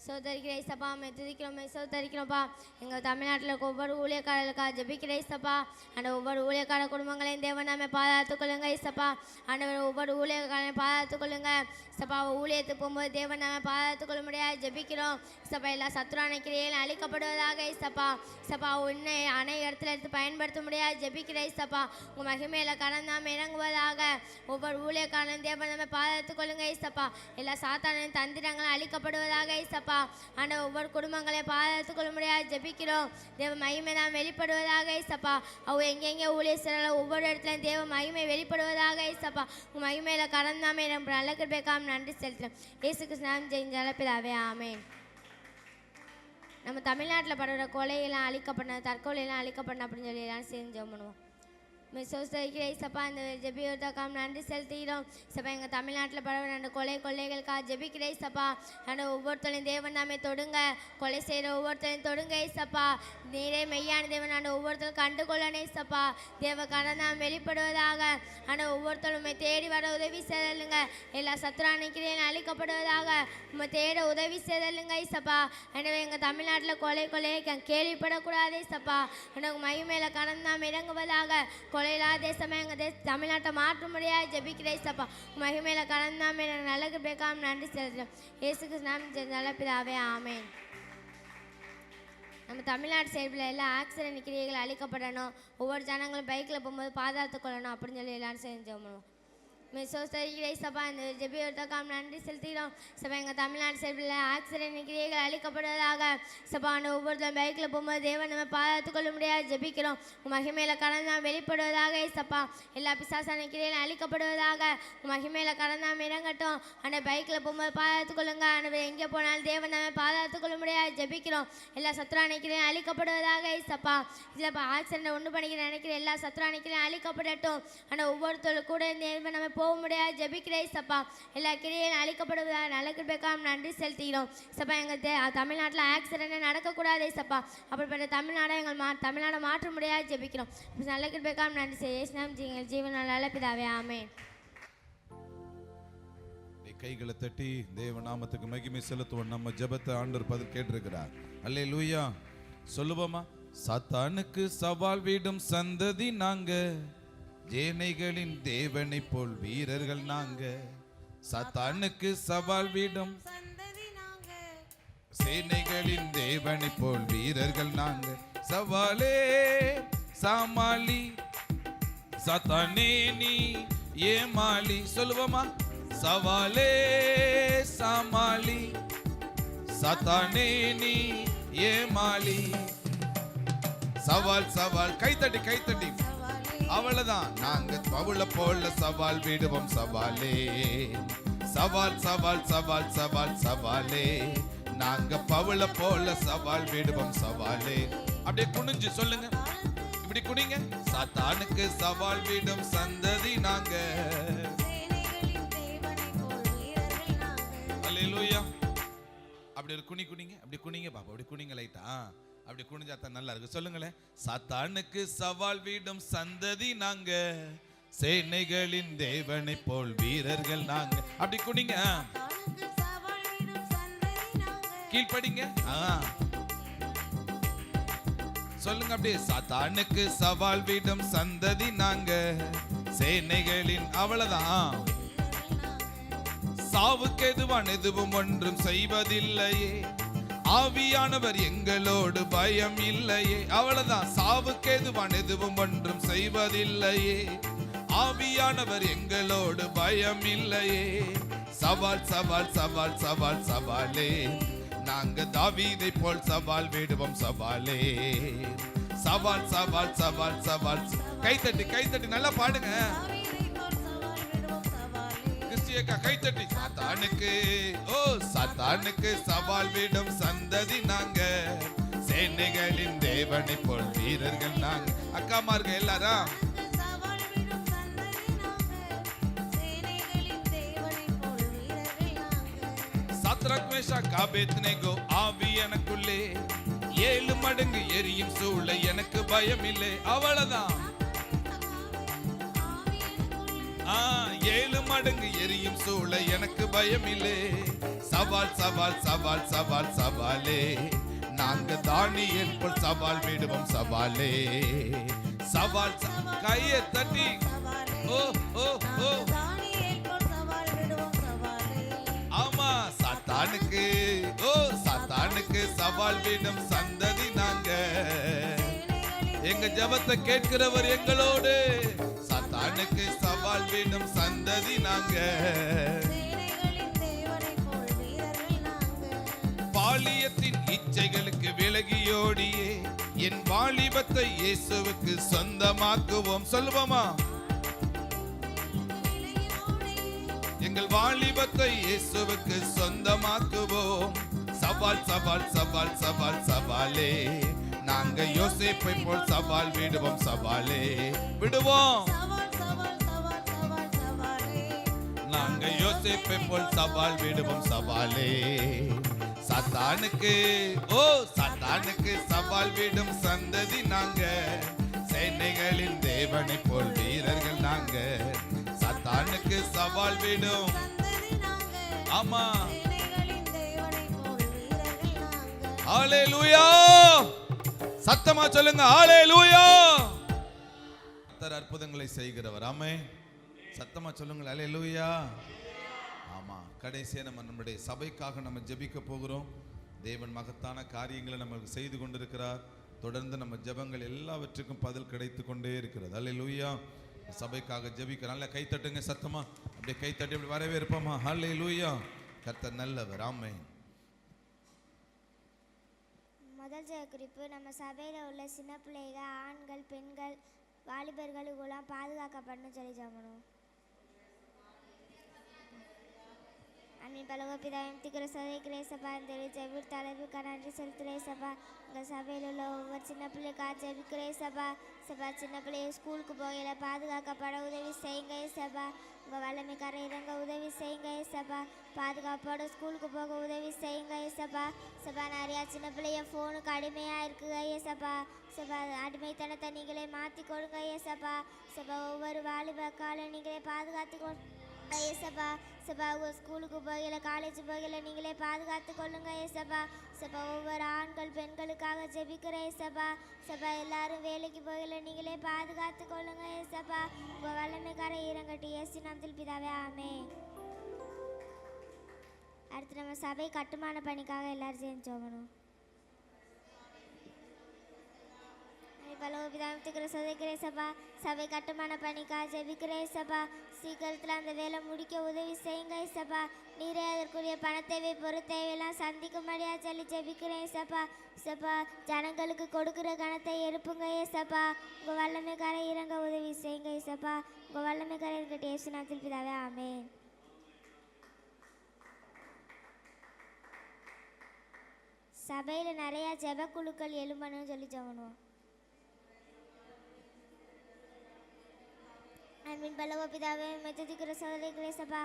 சோதரிக்கிற ஐசப்பா, மெத்திரிக்கிறோம் சோதரிக்கிறோம்ப்பா. எங்கள் தமிழ்நாட்டில் இருக்க ஒவ்வொரு ஊழியக்காரர்களுக்காக ஜெபிக்கிற ஐசப்பா. அந்த ஒவ்வொரு ஊழியக்கார குடும்பங்களையும் தேவன் நாமே பாதுகாத்துக்கொள்ளுங்க ஐசப்பா. ஆண்டவர் ஒவ்வொரு ஊழியக்காரையும் பாதுகாத்துக்கொள்ளுங்க சப்பா. ஊழியத்துக்கு போகும்போது தேவன் நாமே பாதுகாத்துக்கொள்ள முடியாது ஜெபிக்கிறோம் சப்பா. எல்லா சத்துரான கிரியைகளும் அழிக்கப்படுவதாக ஐசப்பா. சப்பா உன்னை அணை இடத்துல எடுத்து பயன்படுத்த முடியாது ஜெபிக்கிற ஐசப்பா. உங்கள் மகிமையில கடன் நாம இறங்குவதாக. ஒவ்வொரு ஊழியக்காரனும் தேவன் நாமே பாதுகாத்துக்கொள்ளுங்க ஐசப்பா. எல்லா சாத்தானின் தந்திரங்களும் அழிக்கப்படுவதாக ஐசப்பா. ஆனால் ஒவ்வொரு குடும்பங்களையும் பாதுகாத்துக்கொள்ள முடியாது ஜெபிக்கிறோம். தேவ மகிமை நாம் வெளிப்படுவதாக ஐசப்பா. அவங்க எங்கெங்கே ஊழியர்களோ ஒவ்வொரு இடத்துலையும் தேவ மகிமை வெளிப்படுவதாக ஐசப்பா. உங்கள் மகிமையில கடன் நாமே நல்ல கிருபைக்காக நன்றி செலுத்துகிறோம். இயேசு கிறிஸ்துவின் ஜெயப்பிதாவே ஆமென். நம்ம தமிழ்நாட்டில் படுற கொலையெல்லாம் அழிக்கப்படணும், தற்கொலையெல்லாம் அழிக்கப்படணும் அப்படின்னு சொல்லி எல்லாம் சேர்ந்து ஜெபம் பண்ணுவோம். சோஸ்தரிக்கிற ஐசப்பா, இந்த ஜெபியோதக்காம் நன்றி செலுத்துகிறோம் சப்பா. எங்கள் தமிழ்நாட்டில் பரவ ரெண்டு கொலைகளுக்காக ஜெபிக்கிற ஐசப்பா. ஆனால் ஒவ்வொருத்தரையும் தேவன் நாமே தொடுங்க. கொலை செய்கிற ஒவ்வொருத்தரையும் தொடுங்க ஐசப்பா. நீரே மெய்யான தேவன் ஆண்டு ஒவ்வொருத்தரும் கண்டுகொள்ளணும் ஐசப்பா. தேவ கடன் நாம் வெளிப்படுவதாக. ஆனால் ஒவ்வொருத்தருமே தேடி வர உதவி செய்தலுங்க. எல்லா சத்துரானிக்கிறையும் அழிக்கப்படுவதாக. நம்ம தேட உதவி செய்தலுங்க ஐசப்பா. எனவே எங்கள் தமிழ்நாட்டில் கொலையை கேள்விப்படக்கூடாது ஐசப்பா. ஆனால் மகிமையில கடன் நாம் இறங்குவதாக. கொலையிலா தேசமே எங்கள் தமிழ்நாட்டை மாற்ற முடியாது ஜெபிக்கிற ஐசப்பா. மகிமையில கடன் நாம் நல்ல கிருபைக்காக நன்றி செலுத்துகிறோம். இயேசுக்கு நாம் நல்ல பிதாவே ஆமென். நம்ம தமிழ்நாடு சைடில் எல்லாம் ஆக்சிடென்ட் கிரியைகள் அழிக்கப்படணும். ஒவ்வொரு ஜனங்களும் பைக்கில் போகும்போது பாதுகாத்து கொள்ளணும் அப்படின்னு சொல்லி எல்லாரும் செஞ்சு பண்ணுவோம். சோஸ்தரிக்கிறே சபா இந்த ஜெபியோர்த்தக்காம் நன்றி செலுத்துகிறோம். சபா எங்கள் தமிழ்நாடு சார்பில் ஆக்சிடென்ட் கிரியைகள் அழிக்கப்படுவதாக. சபான ஒவ்வொருத்தரும் பைக்கில் போகும்போது தேவன் நம்ம பாதுகாத்து கொள்ள முடியாது ஜெபிக்கிறோம். மகிமையில கடந்தாம் வெளிப்படுவதாக. சப்பா எல்லா பிசாசான கிரியைகளும் அழிக்கப்படுவதாக. மகிமையில கடந்தாம் இறங்கட்டும். அந்த பைக்கில் போகும்போது பாதுகாத்து கொள்ளுங்க. அந்த எங்கே போனாலும் தேவன் நம்ம பாதுகாத்து கொள்ள முடியாது ஜெபிக்கிறோம். எல்லா சத்துரான கிரியையும் அழிக்கப்படுவதாக. சப்பா இதில் ஆக்சிடென்ட் ஒன்று பண்ணிக்கிற நினைக்கிற எல்லா சத்துரான கிரியையும் அழிக்கப்படட்டும். ஆனால் ஒவ்வொருத்தரும் கூட தேவன் நம்ம போக முடியாது ஜெபிக்கிறேன். சப்பா எல்லா கிரியையும் அழிக்கப்படுவதாக. நல்ல கிருபைக்காக நன்றி செலுத்துகிறோம். சப்பா எங்கள் தமிழ்நாட்டில் ஆக்சிடென்ட் நடக்கக்கூடாது. சப்பா அப்படிப்பட்ட தமிழ்நாடை எங்கள் தமிழ்நாடை மாற்ற முடியாது ஜெபிக்கிறோம். நல்ல கிருபைக்காக நன்றி செய்ய ஜீவன் நல்ல பிதாவே ஆமென். கைகளை தட்டி தேவ நாமத்துக்கு மகிமை செலுத்துவோம். நம்ம ஜெபத்தை ஆண்டவர் பதில் கேட்டிருக்கிறார். அல்லேலூயா சொல்லுவோமா? சாத்தானுக்கு சவால் விடும் சந்ததி நாங்க, ஜேனைகளின் தேவனை போல் வீரர்கள் நாங்க. சாத்தானுக்கு சவால் விடும் சந்ததி நாங்க, சேனைகளின் தேவனை போல் வீரர்கள் நாங்க. சவாலே சாமாளி சாத்தானே நீ ஏமாளி. சொல்லுவோமா? சவாலே சாமாளி சாத்தானே நீ ஏமாளி. சவால் சவால் கைத்தட்டி கைத்தட்டி அவ்வளவுதான். நாங்க பவுல போல சவால் விடுவோம் சவாலே. சவால் சவால் சவால் சவால் சவாலே. நாங்க பவுல போல சவால் விடுவோம் சவாலே. அப்படியே குனிஞ்சு சொல்லுங்க, இப்படி குனிங்க. சாத்தானுக்கு சவால் விடும் சந்ததி நாங்க. சேனைகளின் தேவனை போல் வீரர்கள் நாங்க. அல்லேலூயா. அப்படி ஒரு குனிங்க, அப்படி குனிங்க பாப்பா, அப்படி குனிங்க லைட்டா. அப்படி குனிஞ்சாத்தான் நல்லா இருக்கு. சொல்லுங்களேன். சாத்தானுக்கு சவால் விடும் சந்ததி நாங்க, சேனைகளின் தேவனை போல் வீரர்கள் நாங்க. அப்படி குனிங்க. சாத்தானுக்கு சவால் விடும் சந்ததி நாங்க. கீழ்படிங்க. சொல்லுங்க அப்படியே. சாத்தானுக்கு சவால் விடும் சந்ததி நாங்க, சேனைகளின் அவ்வளவுதான். சாவுக்கு எதுவான் எதுவும் ஒன்றும் செய்வதில்லையே, ஆவியானவர் எங்களோடு பயம் இல்லையே. அவ்வளவுதான். சாவுக்கு எதுவான் எதுவும் ஒன்றும் செய்வதில்லையே, ஆவியானவர் எங்களோடு பயம் இல்லையே. சவால் சவால் சவால் சவால் சவாலே. நாங்க தாவீதை போல் சவால் விடுவோம் சவாலே. சவால் சவால் சவால் சவால். கைத்தட்டி கைத்தட்டி நல்லா பாடுங்க. தாவீதை போல் சவால் விடுவோம் சவாலே. கிறிஸ்டியக்கா கைத்தட்டி. சாத்தானுக்கு ஓ சாத்தானுக்கு சவால் விடும் சந்ததி நாங்க, சேனைகளின் தேவனை போல் வீரர்கள் நாங்க. அக்காமார்கள் எல்லாரும் சவால் விடும் சந்ததி நாங்க, சேனைகளின் தேவனை போல் வீரர்கள் நாங்க. சாத்ராக் மேஷாக் ஆபேத்நேகோ ஆவி எனக்குள்ளே, 7 மடங்கு எரியும் சூளை எனக்கு பயம் இல்லை. அவ்வளவுதான். 7 மடங்கு எரியும் சூளை எனக்கு பயம் இல்லை. சவால் சவால் சவால் சவால் சவாலே. நாங்க தானியேல் போல் சவால் விடுவோம் சவாலே. சவால் கையை தட்டி ஓ ஓ ஓ. தானியேல் போல் சவால் விடுவோம் சவாலே. ஆமா. சாத்தானுக்கு ஓ சாத்தானுக்கு சவால் விடும் சந்ததி நாங்க. எங்க ஜெபத்தை கேட்கிறவர் எங்களோடு. சாத்தானுக்கு சவால் விடும் சந்ததி நாங்க, சேனைகளின் தேவனை போல் வீரர்கள் நாங்க. பாலியத்தின் இச்சைகளுக்கு விலகியோடியே என் வாலிபத்தை இயேசுவுக்கு சொந்தமாக்குவோம். சொல்லுவோமா? எங்கள் வாலிபத்தை இயேசுவுக்கு சொந்தமாக்குவோம். சவால் சவால் சவால் சவால் சவாலே. நாங்க யோசேப்பை போல் சவால் விடுவோம் சவாலே. விடுவோம். சவால் சவால் சவால் சவால் சவாலே. நாங்க யோசேப்பை போல் சவால் விடுவோம் சவாலே. சாத்தானுக்கு ஓ சாத்தானுக்கு சவால் விடும் சந்ததி நாங்க, சேனைகளின் தேவனை போல் வீரர்கள் நாங்க. சாத்தானுக்கு சவால் விடும் சந்ததி நாங்க, ஆமா. சேனைகளின் தேவனை போல் வீரர்கள் நாங்க. ஹalleluya. சத்தமா சொல்லுங்க ஹalleluya. கர்த்தர் அற்புதங்களை செய்கிறவர். ஆமென். சத்தமா சொல்லுங்க ஹalleluya. ஆமா. கடைசியா நம்முடைய சபைக்காக நம்ம ஜெபிக்க போகிறோம். தேவன் மகத்தான காரியங்களை நமக்கு செய்து கொண்டிருக்கிறார். தொடர்ந்து நம்ம ஜெபங்கள் எல்லாவற்றுக்கும் பதில் கிடைத்து கொண்டே இருக்கிறது. ஹalleluya. சபைக்காக ஜெபிக்க நல்ல கை தட்டுங்க சத்தமா, அப்படியே கை தட்டி அப்படி வரவேற்போமா. ஹல்லேலூயா. கர்த்தர் நல்லவர். ஆமென். முதல் ஜெய குறிப்பு, நம்ம சபையில் உள்ள சின்ன பிள்ளைகள், ஆண்கள், பெண்கள், வாலிபர்களுக்கெல்லாம் பாதுகாக்கப்படணும் சொல்லி ஜெபணும். அன்பின் பரலோகபிதாவின் திக்கிற சோதனை கிரேசப்பா, இந்த ஜெபீர் தலைவுக்கு நன்றி செலுத்துகிறேன் சபா. எங்கள் சபையில் உள்ள ஒவ்வொரு சின்ன பிள்ளைக்காக ஜெபிக்கிறேன் சபா. சபா சின்ன பிள்ளைய ஸ்கூலுக்கு போகையில பாதுகாக்கப்பட உதவி செய்யுங்க சபா. உங்கள் வல்லமைக்கார இறங்க உதவி செய்யுங்க சபா. பாதுகாப்போட ஸ்கூலுக்கு போக உதவி செய்யுங்க சபா. சபா நிறையா சின்ன பிள்ளைய ஃபோனுக்கு அடிமையாக இருக்குங்க ஏசப்பா. சபா அடிமைத்தனத்தை நீங்களே மாற்றி கொடுங்க ஏசப்பா. சபா ஒவ்வொரு வாலிப காலம் நீங்களே பாதுகாத்து கொண்டு ஏசப்பா. சபா ஸ்கூலுக்கு போகல, காலேஜ் போகல, நீங்களே பாதுகாத்து கொள்ளுங்க ஏசப்பா. சபா ஒவ்வொரு ஆண்கள் பெண்களுக்காக ஜெபிக்கிறேன் ஏசப்பா. சபா எல்லாரும் வேலைக்கு போகல, நீங்களே பாதுகாத்து கொள்ளுங்க ஏசப்பா. உங்கள் வல்லமைக்கார இறங்கட்டி இயேசு நாமத்தில் பிதாவே ஆமென். அடுத்து நம்ம சபை கட்டுமான பணிக்காக எல்லாரும் சேர்ந்து ஜெபணும். பலோபிதாமத்துக்கிற சதைக்கிறேன் சபா. சபை கட்டுமான பணிக்காக ஜெபிக்கிறேன் சபா. சீக்கிரத்தில் அந்த வேலை முடிக்க உதவி செய்யுங்க சபா. நீரே அதற்குரிய பணத்தேவை பொருத்தேவையெல்லாம் சந்திக்கும்படியா சொல்லி ஜெபிக்கிறேன் சபா. சபா ஜனங்களுக்கு கொடுக்குற கணத்தை எழுப்புங்க சபா. உங்கள் வல்லமைக்கார இறங்க உதவி செய்யுங்க சபா. உங்கள் வல்லமைக்கார இருக்கட்டும் இயேசு நாமத்தில் பிதாவே ஆமென். சபையில் நிறையா ஜெபக்குழுக்கள் எழும்பணும்னு சொல்லி ஜெபணும். அன்பின் பரலோகபிதாவே, மெதுதிக்கிற சோதனைகளே சபா.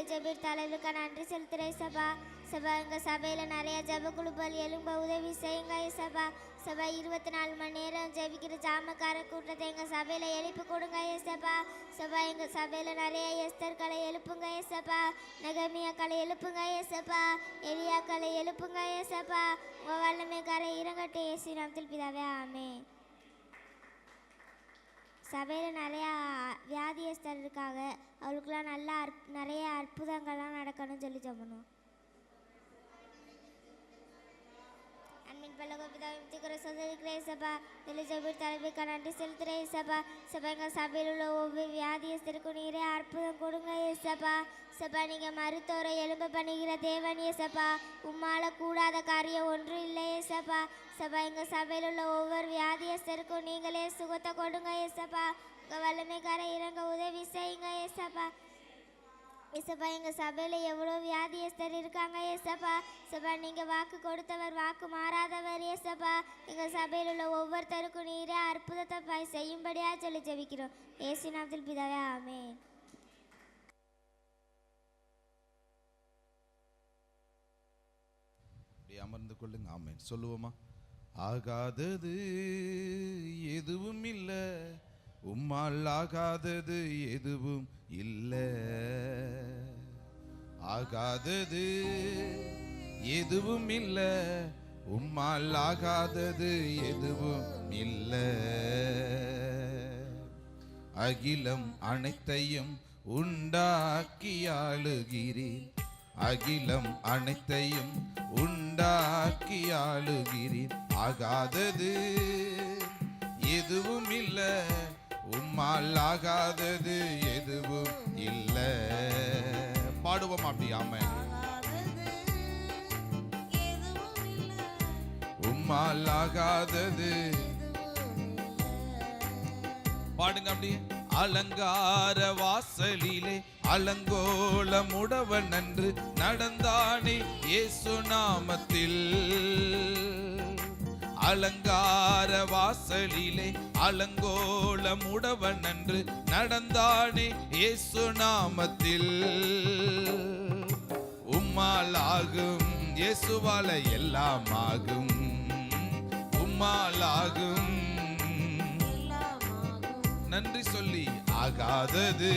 ஜெபீர் தலைவருக்கு நன்றி செலுத்துகிறேன் சபா. சபா எங்கள் சபையில் நிறைய ஜெபக்குழுக்கள் எழும்ப உதவி செய்யுங்க சபா. சபா 24 மணி நேரம் ஜெபிக்கிற ஜாமக்கார கூட்டத்தை எங்கள் சபையில் எழுப்பி கொடுங்க சபா. சபா எங்கள் சபையில் நிறைய எஸ்தர்களை எழுப்புங்க சபா. நெகமியாக்களை எழுப்புங்க சபா. எலியாக்களை எழுப்புங்க சபா. உங்கள் வல்லமைக்கார இறங்கட்டும் இயேசு நாமத்தில் பிதாவே ஆமென். சபையில் நிறையா வியாதியஸ்தர் இருக்காங்க, அவளுக்குலாம் நல்லா நிறைய அற்புதங்கள்லாம் நடக்கணும்னு சொல்லி ஜெபணும். அன்பின் பரலோகபிதாவின் திக்கிற சோதனைகளே சபா. ஜெபீர் தலைமைக்கு நன்றி செலுத்துகிறேன் சபா. சபா எங்கள் சபையில் உள்ள ஒவ்வொரு வியாதியஸ்தருக்கும் நீரே அற்புதம் கொடுங்க சபா. சபா நீங்கள் மருத்துவரை எழும்ப பண்ணுகிற தேவன் சபா. உம்மால கூடாத காரியம் ஒன்றும் இல்லையே சபா. சபா எங்கள் சபையில் உள்ள ஒவ்வொரு வியாதியஸ்தருக்கும் நீங்களே சுகத்தை கொடுங்க சபா. உங்கள் வல்லமைக்கார இறங்க உதவி செய்யுங்க சபா. ஏசப்பா எங்கள் சபையில் எவ்வளோ வியாதியஸ்தர் இருக்காங்க ஏசப்பா. சபா நீங்கள் வாக்கு கொடுத்தவர், வாக்கு மாறாதவர் ஏசப்பா. எங்கள் சபையில் உள்ள ஒவ்வொருத்தருக்கும் நீரே அற்புதத்தை செய்யும்படியாக சொல்லி ஜெபிக்கிறோம் இயேசு நாமத்தில் பிதாவே ஆமென். அமர்ந்து கொள்ளுங்க. ஆமென் சொல்லுவோமா. ஆகாதது எதுவும் இல்லை, உம்மால் ஆகாதது எதுவும் இல்லை. ஆகாதது எதுவும் இல்லை, உம்மால் ஆகாதது எதுவும் இல்லை. அகிலம் அனைத்தையும் உண்டாக்கி ஆளுகிறீர். அகிலம் அனைத்தையும் உண்டாக்கி ஆளுகிறீர். ஆகாதது எதுவும் இல்லை, உம்மால் ஆகாதது எதுவும் இல்லை. பாடுவோம் அப்படி. ஆமென். உம்மால் ஆகாதது பாடுங்க அப்படி. அலங்கார வாசலிலே அலங்கோலமுடவன் அன்று நடந்தானே இயேசு நாமத்தில். அலங்கார வாசலிலே அலங்கோலமுடவன் அன்று நடந்தானே இயேசு நாமத்தில். உம்மால் ஆகும், இயேசுவால எல்லாம் ஆகும். உம்மால் ஆகும், நன்றி சொல்லி. ஆகாதது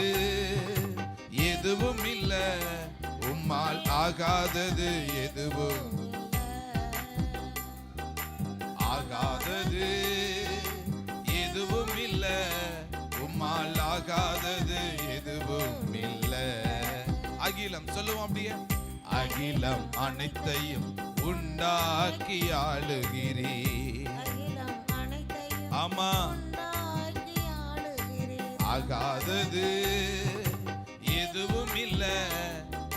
எதுவும் இல்ல, உம்மால் ஆகாதது எதுவும். ஆகாதது எதுவும் இல்ல, உம்மால் ஆகாதது எதுவும் இல்ல. அகிலம் சொல்லுவோம் அப்படியே. அகிலம் அனைத்தையும் உண்டாக்கி ஆளுகிறீர். ஆமா ஆகாதது எதுவும் இல்ல,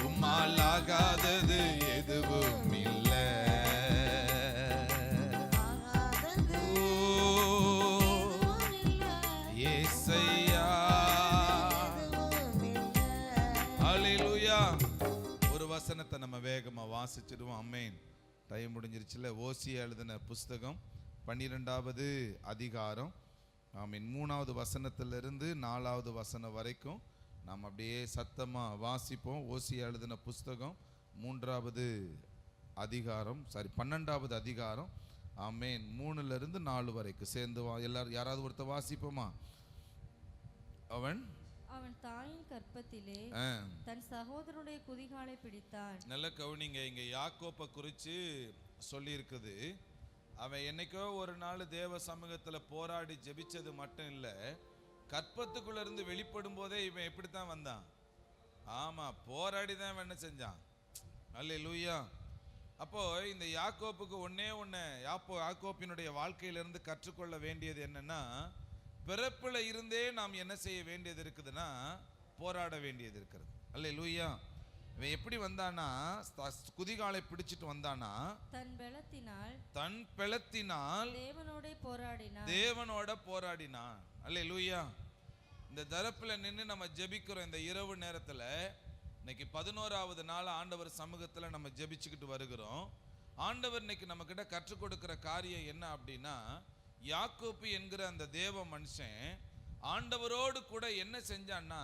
உம்மால் ஆகாதது எதுவும் இல்ல. ஓ ஏசையா, ஹல்லேலூயா. ஒரு வசனத்தை நம்ம வேகமா வாசிச்சிடுவோம். ஆமென். டைம் முடிஞ்சிருச்சுல. ஓசியா எழுதின புஸ்தகம் 12வது அதிகாரம், ஆமீன், 3வது வசனத்திலிருந்து 4வது வசனம் வரைக்கும் நாம் அப்படியே சத்தமா வாசிப்போம். ஓசியா எழுதின புஸ்தகம் 3வது அதிகாரம், 12வது அதிகாரம், ஆமேன், 3லிருந்து 4 வரைக்கும் சேர்ந்து எல்லாரும் யாராவது ஒருத்தர் வாசிப்போமா? அவன் தாயின் கற்பத்திலே தன் சகோதரனுடைய குதிகாலை பிடித்தான். நல்ல கவனிங்க, இங்க யாக்கோப்பை குறித்து சொல்லி இருக்குது. அவன் என்னைக்கோ ஒரு நாள் தேவ சமூகத்துல போராடி ஜெபிச்சது மட்டும் இல்ல, கற்பத்துக்குள்ள இருந்து வெளிப்படும் போதே இவன் எப்படித்தான் வந்தான்? ஆமா, போராடி தான் இவன் என்ன செஞ்சான். அல்லேலூயா. அப்போ இந்த யாக்கோப்புக்கு ஒன்னே ஒண்ணு யாக்கோப்பினுடைய வாழ்க்கையிலிருந்து கற்றுக்கொள்ள வேண்டியது என்னன்னா, பிறப்புல இருந்தே நாம் என்ன செய்ய வேண்டியது இருக்குதுன்னா, போராட வேண்டியது இருக்கிறது. அல்லேலூயா. இவன் எப்படி வந்தானா, குதிகாலை பிடிச்சிட்டு வந்தானா, தன் பலத்தினால் தேவனோட போராடினான். அல்லேலூயா. இந்த தரப்புல நின்று நம்ம ஜெபிக்கிறோம். இந்த இரவு நேரத்துல இன்னைக்கு 11வது நாள் ஆண்டவர் சமூகத்துல நம்ம ஜெபிச்சுக்கிட்டு வருகிறோம். ஆண்டவர் இன்னைக்கு நம்ம கிட்ட கற்றுக் கொடுக்கிற காரியம் என்ன அப்படின்னா, யாக்கோப்பு என்கிற அந்த தேவ மனுஷன் ஆண்டவரோடு கூட என்ன செஞ்சான்னா,